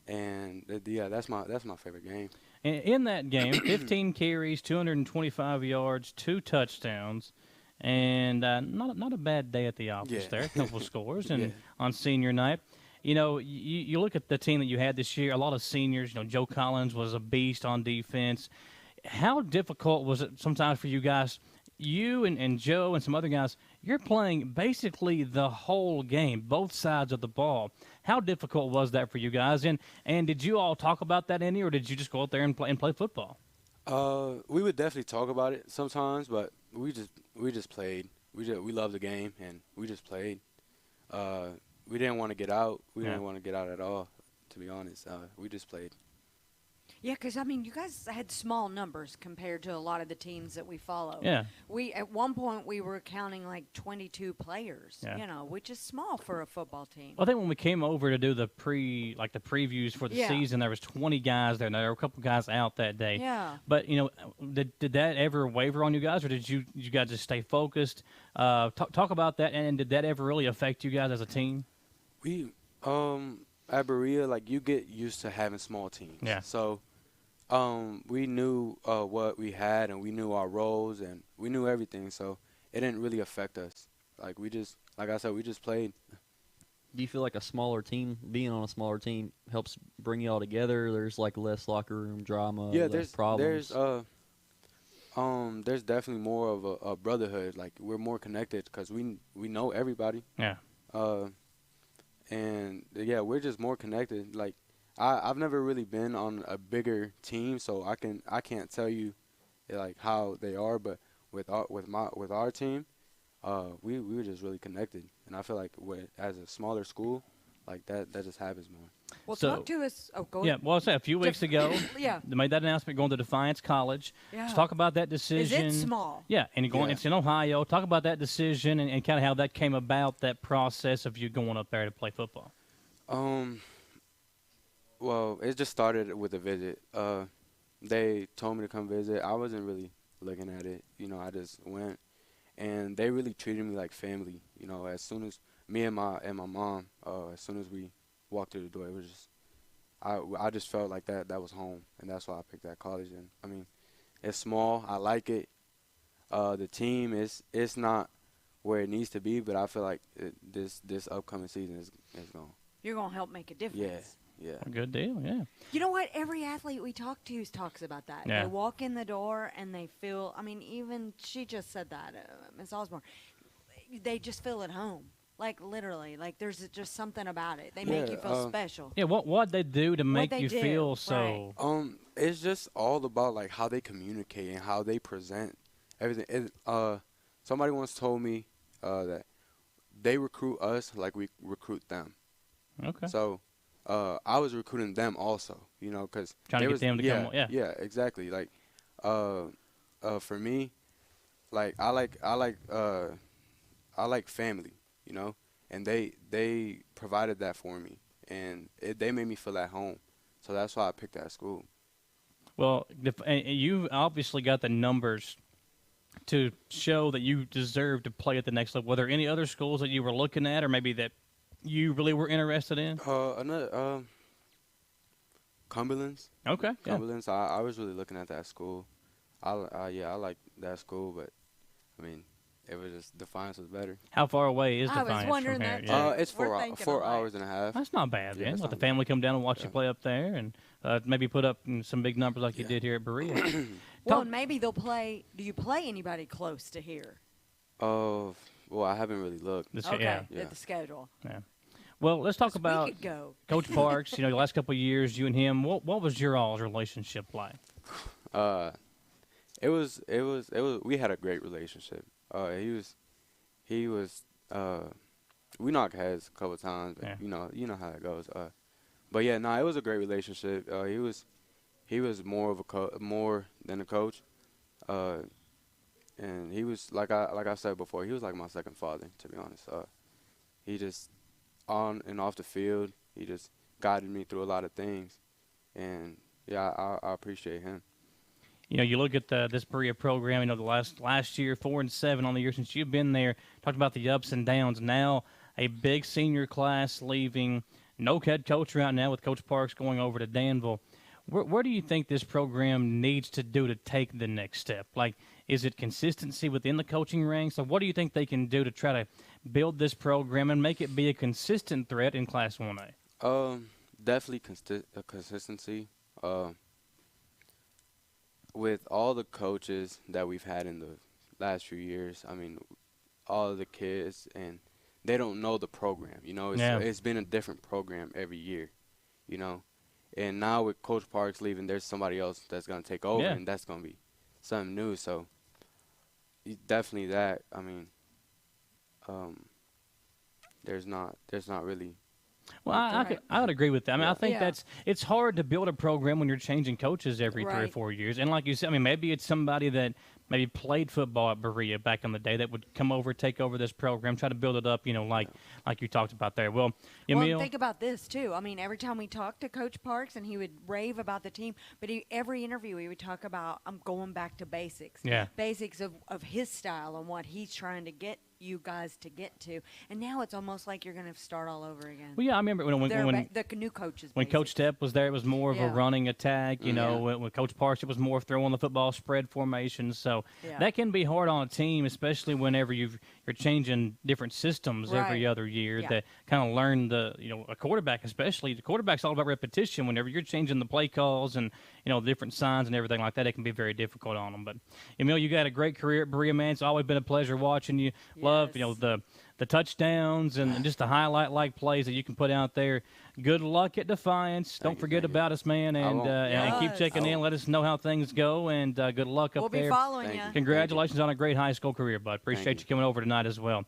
And that's my favorite game. In that game, 15 carries, 225 yards, 2 touchdowns, and not a bad day at the office there. A couple of scores, and on senior night, you know, you look at the team that you had this year. A lot of seniors. You know, Joe Collins was a beast on defense. How difficult was it sometimes for you guys? You and Joe and some other guys, you're playing basically the whole game, both sides of the ball. How difficult was that for you guys? And did you all talk about that any, or did you just go out there and play football? We would definitely talk about it sometimes, but we just played. We loved the game, and we just played. We didn't want to get out. We didn't want to get out at all, to be honest. We just played. Yeah, because, I mean, you guys had small numbers compared to a lot of the teams that we follow. Yeah. At one point, we were counting like 22 players, you know, which is small for a football team. Well, I think when we came over to do the previews for the season, there was 20 guys there, and there were a couple guys out that day. Yeah. But, you know, did that ever waver on you guys, or did you guys just stay focused? Talk about that, and did that ever really affect you guys as a team? We, at Berea, like, you get used to having small teams. Yeah. So, we knew what we had, and we knew our roles, and we knew everything. So it didn't really affect us. Like, like I said, we just played. Do you feel like a smaller team, being on a smaller team, helps bring you all together? There's like less locker room drama, less problems. There's definitely more of a brotherhood. Like, we're more connected because we know everybody. Yeah. And yeah, we're just more connected. Like, I've never really been on a bigger team, so I can't tell you like how they are, but with our team, we were just really connected, and I feel like as a smaller school, like that just happens more. Well, talk to us. Oh, go ahead. Yeah, well, I said a few weeks ago, they made that announcement going to Defiance College. Yeah. Let's talk about that decision. Is it small? Yeah, and it's in Ohio. Talk about that decision and kind of how that came about, that process of you going up there to play football. Well, it just started with a visit. they told me to come visit. I wasn't really looking at it. You know, I just went, and they really treated me like family. You know, as soon as me and my mom, as soon as we walked through the door, it was just I just felt like that was home, and that's why I picked that college. And I mean, it's small. I like it. The team it's not where it needs to be, but I feel like this upcoming season is going. You're gonna help make a difference. Yeah. A good deal, yeah. You know what? Every athlete we talk to talks about that. Yeah. They walk in the door and they feel, I mean, even she just said that, Miss Osborne, they just feel at home. Like, literally. Like, there's just something about it. They make you feel special. Yeah, what they do to make you feel so. Right. It's just all about, like, how they communicate and how they present everything. Somebody once told me that they recruit us like we recruit them. Okay. So I was recruiting them also, you know, because trying to get them to come. Yeah, exactly. Like, for me, like I like family, you know, and they provided that for me, and they made me feel at home. So that's why I picked that school. Well, and you obviously got the numbers to show that you deserve to play at the next level. Were there any other schools that you were looking at, or maybe that you really were interested in? Another Cumberland's. Okay. Cumberland's. Yeah. I was really looking at that school. I like that school, but I mean, it was just Defiance was better. How far away is I Defiance was wondering from here? that Yeah. It's 4 hours and a half. That's not bad, Yeah, man. it's Let the not family come down and watch you play up there, and maybe put up some big numbers like you did here at Berea. Well, and maybe they'll play. Do you play anybody close to here? Well, I haven't really looked. At the schedule. Yeah. Well, let's talk about we could go. Coach Parks. You know, the last couple of years, you and him. What was your all's relationship like? It was. We had a great relationship. He was. We knocked heads a couple of times, but you know how it goes. But yeah, it was a great relationship. He was more of more than a coach, and he was like I said before, he was like my second father, to be honest. He just on and off the field, he just guided me through a lot of things, and I appreciate him. You know, you look at this Berea program. You know, the last year, 4-7 on the year since you've been there. Talked about the ups and downs. Now, a big senior class leaving. No head coach right now with Coach Parks going over to Danville. Where do you think this program needs to do to take the next step? Like, is it consistency within the coaching ranks? So what do you think they can do to try to build this program and make it be a consistent threat in Class 1A? Definitely consistency. With all the coaches that we've had in the last few years, I mean, all of the kids, and they don't know the program. You know, it's been a different program every year, you know. And now with Coach Parks leaving, there's somebody else that's going to take over, and that's going to be something new. So definitely that. I mean, there's not really. Well, I would agree with that. I mean, I think it's hard to build a program when you're changing coaches every 3 or 4 years. And like you said, I mean, maybe it's somebody that maybe played football at Berea back in the day that would come over, take over this program, try to build it up, you know, like you talked about there. Well, Emil, think about this, too. I mean, every time we talked to Coach Parks, and he would rave about the team, but every interview he would talk about, I'm going back to basics. Yeah. Basics of his style and what he's trying to get you guys to get to, and now it's almost like you're going to start all over again. Well, yeah, I remember when the new coaches. When Coach Stepp was there, it was more of a running attack. You know, when Coach Parks, it was more throwing the football, spread formations. So that can be hard on a team, especially whenever you're changing different systems every other year. That kind of learn a quarterback, especially the quarterback's all about repetition. Whenever you're changing the play calls and different signs and everything like that, it can be very difficult on them. But Emil, you got a great career at Berea, man. It's always been a pleasure watching you. Love the touchdowns and just the highlight-like plays that you can put out there. Good luck at Defiance. Don't forget about us, man, and keep checking in. Let us know how things go, and good luck up there. We'll be following you. Congratulations on a great high school career, bud. Appreciate you coming over tonight as well.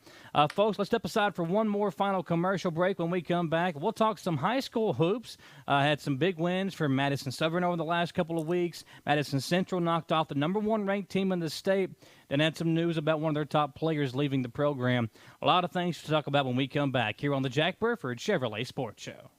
Folks, let's step aside for one more final commercial break. When we come back, we'll talk some high school hoops. Had some big wins for Madison Southern over the last couple of weeks. Madison Central knocked off the #1 ranked team in the state. Then had some news about one of their top players leaving the program. A lot of things to talk about when we come back here on the Jack Burford Chevrolet Sports Show.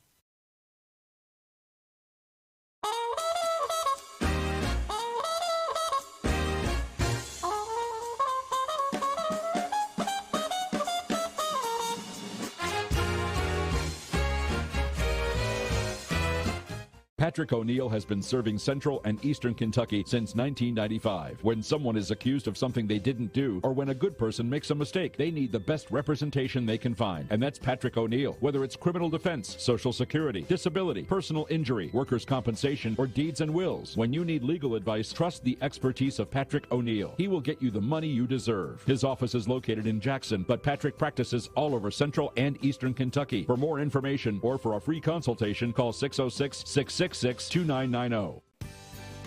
Patrick O'Neill has been serving Central and Eastern Kentucky since 1995. When someone is accused of something they didn't do, or when a good person makes a mistake, they need the best representation they can find. And that's Patrick O'Neill. Whether it's criminal defense, Social Security, disability, personal injury, workers' compensation, or deeds and wills. When you need legal advice, trust the expertise of Patrick O'Neill. He will get you the money you deserve. His office is located in Jackson, but Patrick practices all over Central and Eastern Kentucky. For more information or for a free consultation, call 606-666-2990.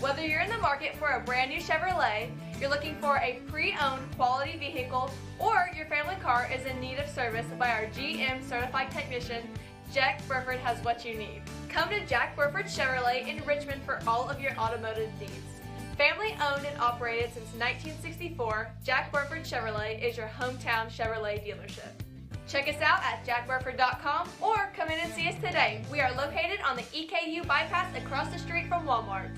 Whether you're in the market for a brand new Chevrolet, you're looking for a pre-owned quality vehicle, or your family car is in need of service by our GM certified technician, Jack Burford has what you need. Come to Jack Burford Chevrolet in Richmond for all of your automotive needs. Family owned and operated since 1964, Jack Burford Chevrolet is your hometown Chevrolet dealership. Check us out at jackburford.com or come in and see us today. We are located on the EKU bypass across the street from Walmart.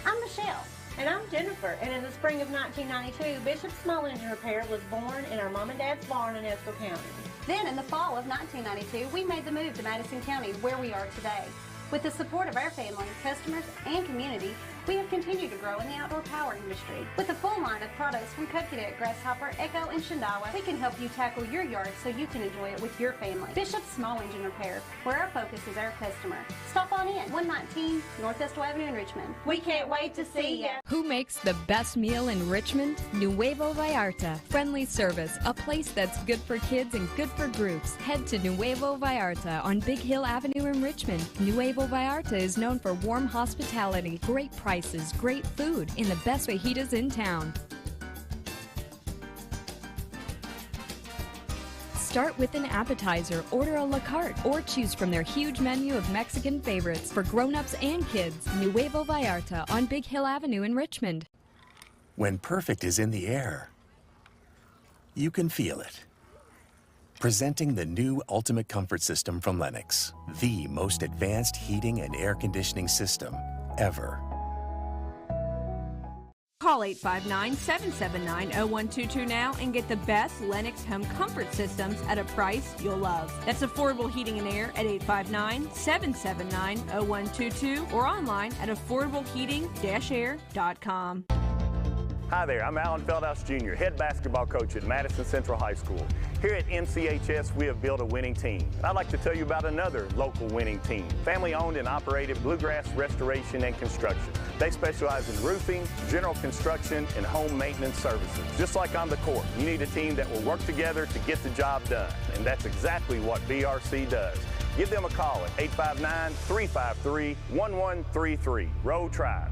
I'm Michelle. And I'm Jennifer. And in the spring of 1992, Bishop Small Engine Repair was born in our mom and dad's barn in Estill County. Then in the fall of 1992, we made the move to Madison County, where we are today. With the support of our family, customers, and community, we have continued to grow in the outdoor power industry. With a full line of products from Cub Cadet, Grasshopper, Echo, and Shindawa, we can help you tackle your yard so you can enjoy it with your family. Bishop Small Engine Repair, where our focus is our customer. Stop on in, 119 North Estill Avenue in Richmond. We can't wait to see you. Who makes the best meal in Richmond? Nuevo Vallarta. Friendly service, a place that's good for kids and good for groups. Head to Nuevo Vallarta on Big Hill Avenue in Richmond. Nuevo Vallarta is known for warm hospitality, great prices, great food, and the best fajitas in town. Start with an appetizer, order a la carte, or choose from their huge menu of Mexican favorites for grown-ups and kids. Nuevo Vallarta on Big Hill Avenue in Richmond. When perfect is in the air, you can feel it. Presenting the new Ultimate Comfort System from Lennox, the most advanced heating and air conditioning system ever. Call 859-779-0122 now and get the best Lennox home comfort systems at a price you'll love. That's affordable heating and air at 859-779-0122 or online at affordableheating-air.com. Hi there, I'm Alan Feldhouse Jr., head basketball coach at Madison Central High School. Here at MCHS, we have built a winning team. I'd like to tell you about another local winning team, family-owned and operated Bluegrass Restoration and Construction. They specialize in roofing, general construction, and home maintenance services. Just like on the court, you need a team that will work together to get the job done, and that's exactly what BRC does. Give them a call at 859-353-1133. Row Tribe.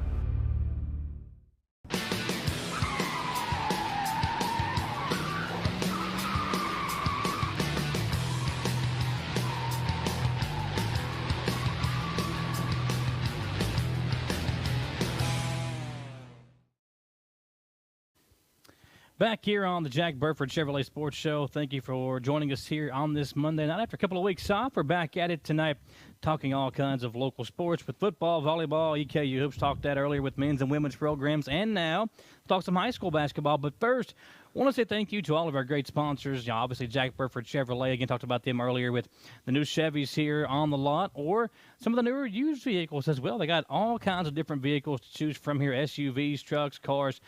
Back here on the Jack Burford Chevrolet Sports Show. Thank you for joining us here on this Monday night. After a couple of weeks off, we're back at it tonight, talking all kinds of local sports with football, volleyball, EKU Hoops. Talked that earlier with men's and women's programs, and now talk some high school basketball. But first, I want to say thank you to all of our great sponsors. You know, obviously, Jack Burford Chevrolet. Again, talked about them earlier with the new Chevys here on the lot, or some of the newer used vehicles as well. They got all kinds of different vehicles to choose from here, SUVs, trucks, cars.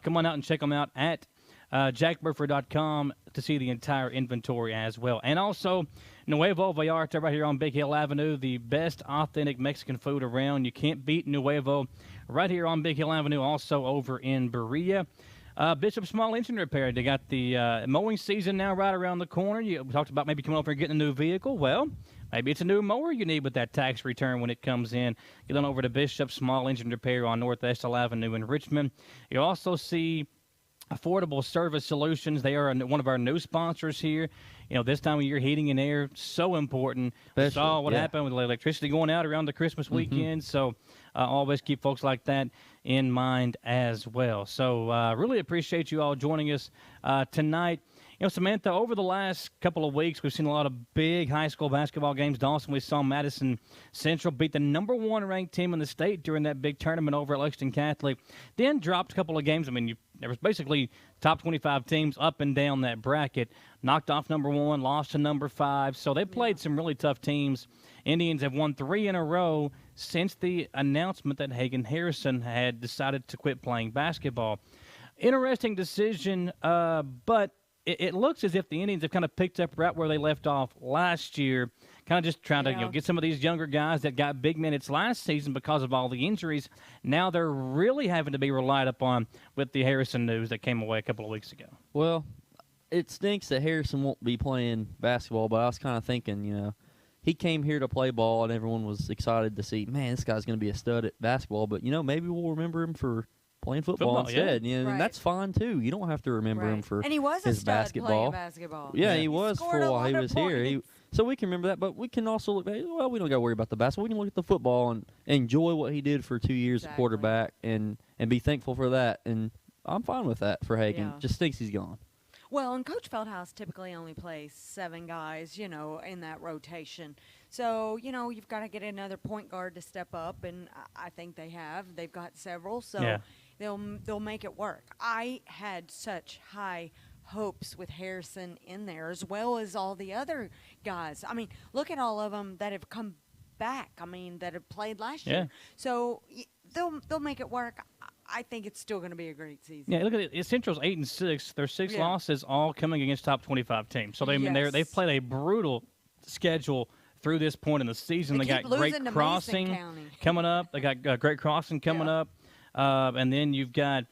Come on out and check them out at jackburford.com to see the entire inventory as well. And also, Nuevo Vallarta right here on Big Hill Avenue, the best authentic Mexican food around. You can't beat Nuevo right here on Big Hill Avenue, also over in Berea. Bishop Small Engine Repair, they got the mowing season now right around the corner. We talked about maybe coming over and getting a new vehicle. Well, maybe it's a new mower you need with that tax return when it comes in. Get on over to Bishop Small Engine Repair on North Estill Avenue in Richmond. You also see Affordable Service Solutions. They are one of our new sponsors here. You know, this time of year, heating and air, so important. We saw what happened with the electricity going out around the Christmas weekend. So always keep folks like that in mind as well. So really appreciate you all joining us tonight. You know, Samantha, over the last couple of weeks, we've seen a lot of big high school basketball games. Dawson, we saw Madison Central beat the #1 ranked team in the state during that big tournament over at Lexington Catholic. Then dropped a couple of games. I mean, there was basically top 25 teams up and down that bracket. Knocked off #1, lost to #5. So they played some really tough teams. Indians have won 3 in a row since the announcement that Hagen Harrison had decided to quit playing basketball. Interesting decision, but it looks as if the Indians have kind of picked up right where they left off last year, kind of just trying to get some of these younger guys that got big minutes last season because of all the injuries. Now they're really having to be relied upon with the Harrison news that came away a couple of weeks ago. Well, it stinks that Harrison won't be playing basketball, but I was kind of thinking, he came here to play ball, and everyone was excited to see, man, this guy's going to be a stud at basketball. But, maybe we'll remember him for playing football instead. Yeah. And that's fine, too. You don't have to remember him for and he was his a stud basketball. Playing basketball. Yeah, he was for while he was here. So we can remember that, but we can also look back. Well, we don't got to worry about the basketball. We can look at the football and enjoy what he did for 2 years at quarterback and be thankful for that. And I'm fine with that for Hagen. Yeah. Just thinks he's gone. Well, and Coach Feldhouse typically only plays 7 guys, in that rotation. So, you've got to get another point guard to step up, and I think they have. They've got several, so they'll make it work. I had such high hopes with Harrison in there, as well as all the other guys. I mean, look at all of them that have come back. I mean, that have played last year. So they'll make it work. I think it's still going to be a great season. Yeah, look at it. Central's 8-6. Their 6 losses all coming against top 25 teams. So they've played a brutal schedule through this point in the season. They got Great Crossing coming up. They got Great Crossing coming up. And then you've got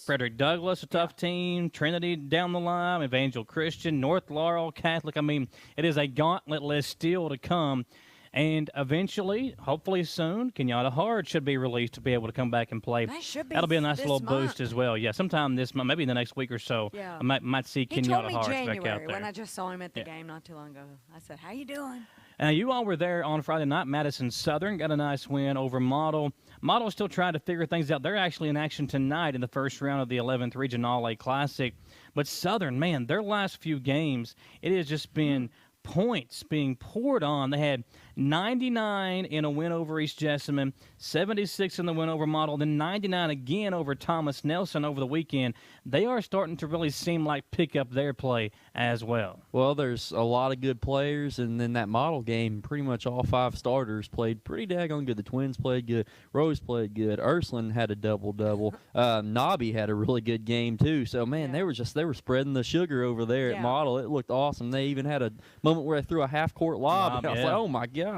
Frederick Douglass, a tough team, Trinity down the line, Evangel Christian, North Laurel, Catholic. I mean, it is a gauntlet list still to come. And eventually, hopefully soon, Kenyatta Hard should be released to be able to come back and play. That'll be a nice little boost as well. Yeah, sometime this month, maybe in the next week or so, I might see Kenyatta Hard back out there. When I just saw him at the game not too long ago. I said, how you doing? You all were there on Friday night. Madison Southern got a nice win over Model. Model's still trying to figure things out. They're actually in action tonight in the first round of the 11th Regional A Classic. But Southern, man, their last few games, it has just been points being poured on. They had 99 in a win over East Jessamine, 76 in the win over Model, then 99 again over Thomas Nelson over the weekend. They are starting to really seem like pick up their play as well. Well, there's a lot of good players, and then that Model game, pretty much all 5 starters played pretty daggone good. The Twins played good. Rose played good. Ursuline had a double-double. Nobby had a really good game, too. So, man, they were spreading the sugar over there at Model. It looked awesome. They even had a moment where they threw a half-court lob. I was like, oh, my gosh.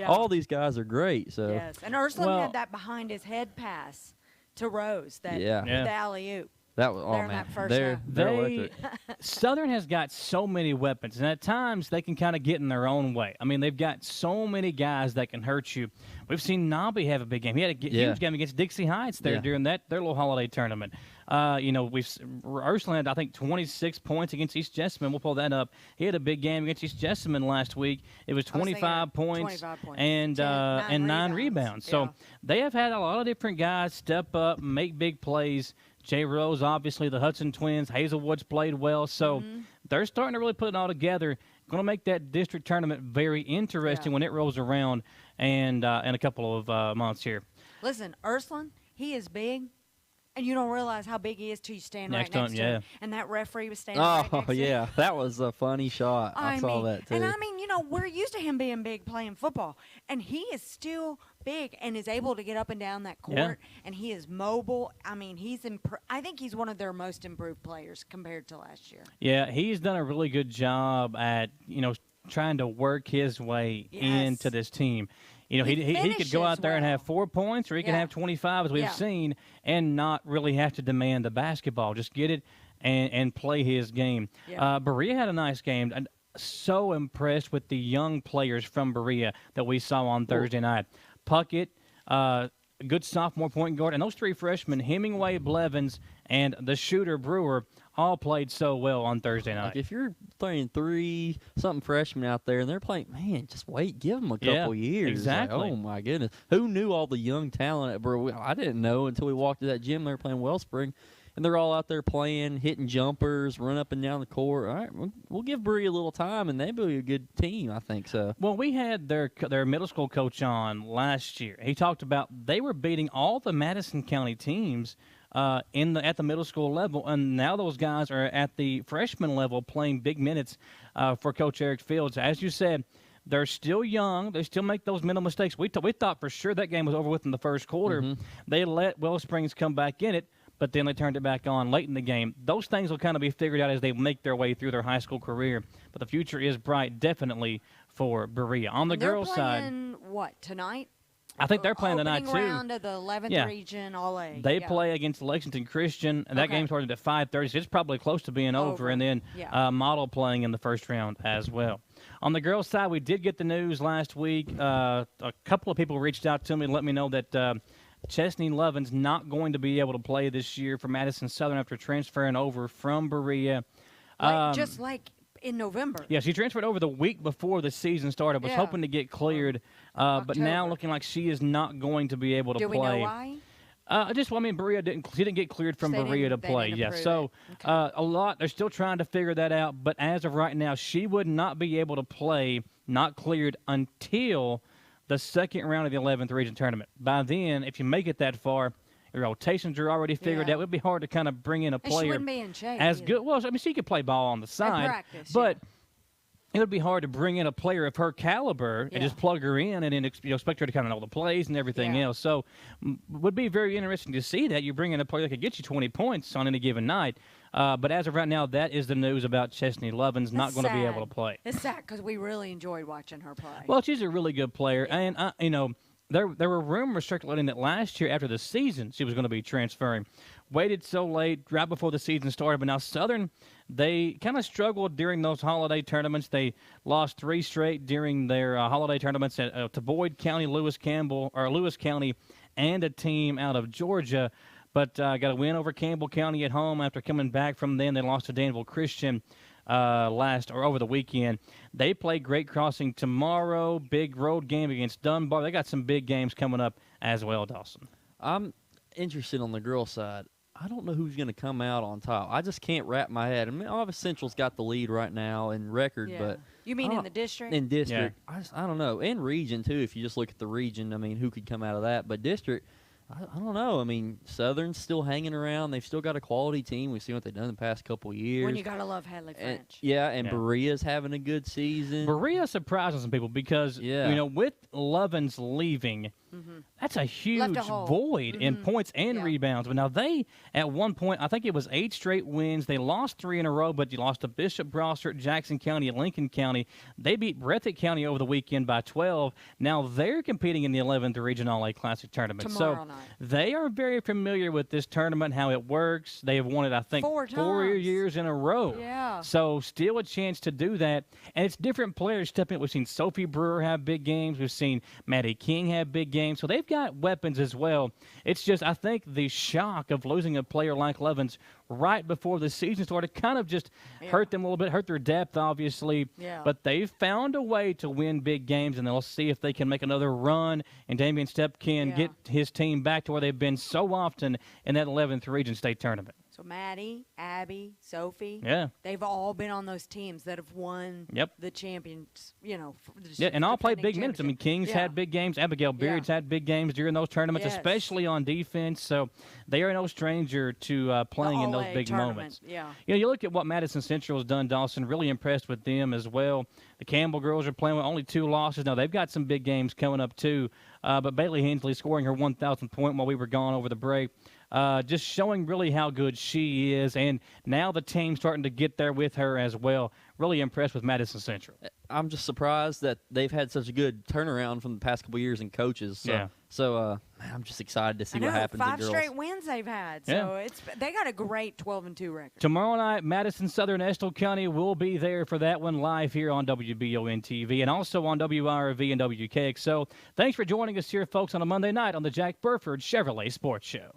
All these guys are great. So. Yes, and Ursuline had that behind his head pass to Rose, the alley-oop. That was they're electric. Southern has got so many weapons, and at times they can kind of get in their own way. I mean, they've got so many guys that can hurt you. We've seen Nobby have a big game. He had a huge game against Dixie Heights there during their little holiday tournament. Ursuline had, I think, 26 points against East Jessamine. We'll pull that up. He had a big game against East Jessamine last week. It was 25 points and 9 rebounds. So they have had a lot of different guys step up, make big plays. Jay Rose, obviously, the Hudson Twins. Hazelwood's played well. So they're starting to really put it all together. Going to make that district tournament very interesting when it rolls around and in a couple of months here. Listen, Ursuline, he is big. And you don't realize how big he is till you stand right next to him. And that referee was standing right next to him. That was a funny shot. I saw that, too. And, we're used to him being big playing football. And he is still big and is able to get up and down that court. And he is mobile. I mean, I think he's one of their most improved players compared to last year. Yeah, he's done a really good job at, trying to work his way into this team. He could go out there and have 4 points, or he could have 25, as we've seen, and not really have to demand the basketball. Just get it and play his game. Berea had a nice game. I'm so impressed with the young players from Berea that we saw on Thursday night. Puckett, good sophomore point guard, and those 3 freshmen, Hemingway, Blevins, and the shooter Brewer, all played so well on Thursday night. If you're playing 3-something freshmen out there and they're playing, man, just wait, give them a couple years. Exactly. Oh, my goodness. Who knew all the young talent at Brewer? I didn't know until we walked to that gym. They were playing Wellspring, and they're all out there playing, hitting jumpers, run up and down the court. All right, we'll give Brewer a little time, and they'll be a good team, I think so. Well, we had their middle school coach on last year. He talked about they were beating all the Madison County teams at the middle school level, and now those guys are at the freshman level playing big minutes for Coach Eric Fields. As you said, They're still young. They still make those mental mistakes. We thought for sure that game was over with in the first quarter. Mm-hmm. They let Wellsprings come back in it, but then they turned it back on late in the game. Those things will kind of be figured out as they make their way through their high school career. But the future is bright, definitely, for Berea. On the girls' side. They're playing, what, tonight? I think they're playing tonight, too. Opening round of the 11th region, all A. They play against Lexington Christian, and that game started at 5:30, so it's probably close to being over. And then Model playing in the first round as well. On the girls' side, we did get the news last week. A couple of people reached out to me and let me know that Chesney Lovin's not going to be able to play this year for Madison Southern after transferring over from Berea. Just like in November. Yeah, she transferred over the week before the season started. Was hoping to get cleared, but now looking like she is not going to be able to play. Do we know why? Berea she didn't get cleared from Berea to play. Yeah, so a lot. They're still trying to figure that out. But as of right now, she would not be able to play, not cleared until the second round of the 11th region tournament. By then, if you make it that far, your rotations are already figured out. It would be hard to kind of bring in a player. She wouldn't be in shape as either. good. Well, I mean, she could play ball on the side, practice, but it would be hard to bring in a player of her caliber and just plug her in and then expect her to kind of know the plays and everything else. So would be very interesting to see that. You bring in a player that could get you 20 points on any given night. But as of right now, that is the news about Chesney Lovin's not going to be able to play. It's sad because we really enjoyed watching her play. Well, she's a really good player. And, there were rumors circulating that last year after the season she was going to be transferring. Waited so late, right before the season started. But now Southern, they kind of struggled during those holiday tournaments. They lost 3 straight during their holiday tournaments to Boyd County, Lewis County, and a team out of Georgia. But got a win over Campbell County at home after coming back from them. They lost to Danville Christian over the weekend. They play Great Crossing tomorrow. Big road game against Dunbar. They got some big games coming up as well, Dawson. I'm interested on the girls' side. I don't know who's going to come out on top. I just can't wrap my head. I mean, obviously Central's got the lead right now in record, but you mean in the district? In district, I don't know. In region too. If you just look at the region, I mean, who could come out of that? But district, I don't know. I mean, Southern's still hanging around. They've still got a quality team. We've seen what they've done the past couple of years. When you got to love Hadley French. And Berea's having a good season. Berea's surprising some people because, with Lovin's leaving, that's a huge void in points and rebounds. But now they, at one point, I think it was 8 straight wins. They lost 3 in a row, but you lost to Bishop, Brossart, Jackson County, and Lincoln County. They beat Breathitt County over the weekend by 12. Now they're competing in the 11th Region All-A Classic Tournament. Tomorrow night. They are very familiar with this tournament, how it works. They have won it, I think, 4 years in a row. Yeah. So still a chance to do that. And it's different players stepping up. We've seen Sophie Brewer have big games. We've seen Maddie King have big games. So they've got weapons as well. It's just, I think, the shock of losing a player like Lovin's right before the season started kind of just hurt them a little bit, hurt their depth, obviously. Yeah. But they've found a way to win big games, and they'll see if they can make another run, and Damian Stepp can get his team back to where they've been so often in that 11th Region State Tournament. So Maddie, Abby, Sophie, they've all been on those teams that have won the champions, and all played big minutes. I mean, King's had big games. Abigail Beard's had big games during those tournaments, especially on defense. So they are no stranger to playing in those big moments. Yeah. You look at what Madison Central has done, Dawson. Really impressed with them as well. The Campbell girls are playing with only 2 losses. Now, they've got some big games coming up, too. But Bailey Hensley scoring her 1,000th point while we were gone over the break. Just showing really how good she is, and now the team's starting to get there with her as well. Really impressed with Madison Central. I'm just surprised that they've had such a good turnaround from the past couple years in coaches. So I'm just excited to see what happens. 5 straight wins they've had, so they got a great 12-2 record. Tomorrow night, Madison Southern Estill County will be there for that one live here on WBON TV and also on WIRV and WKXO. Thanks for joining us here, folks, on a Monday night on the Jack Burford Chevrolet Sports Show.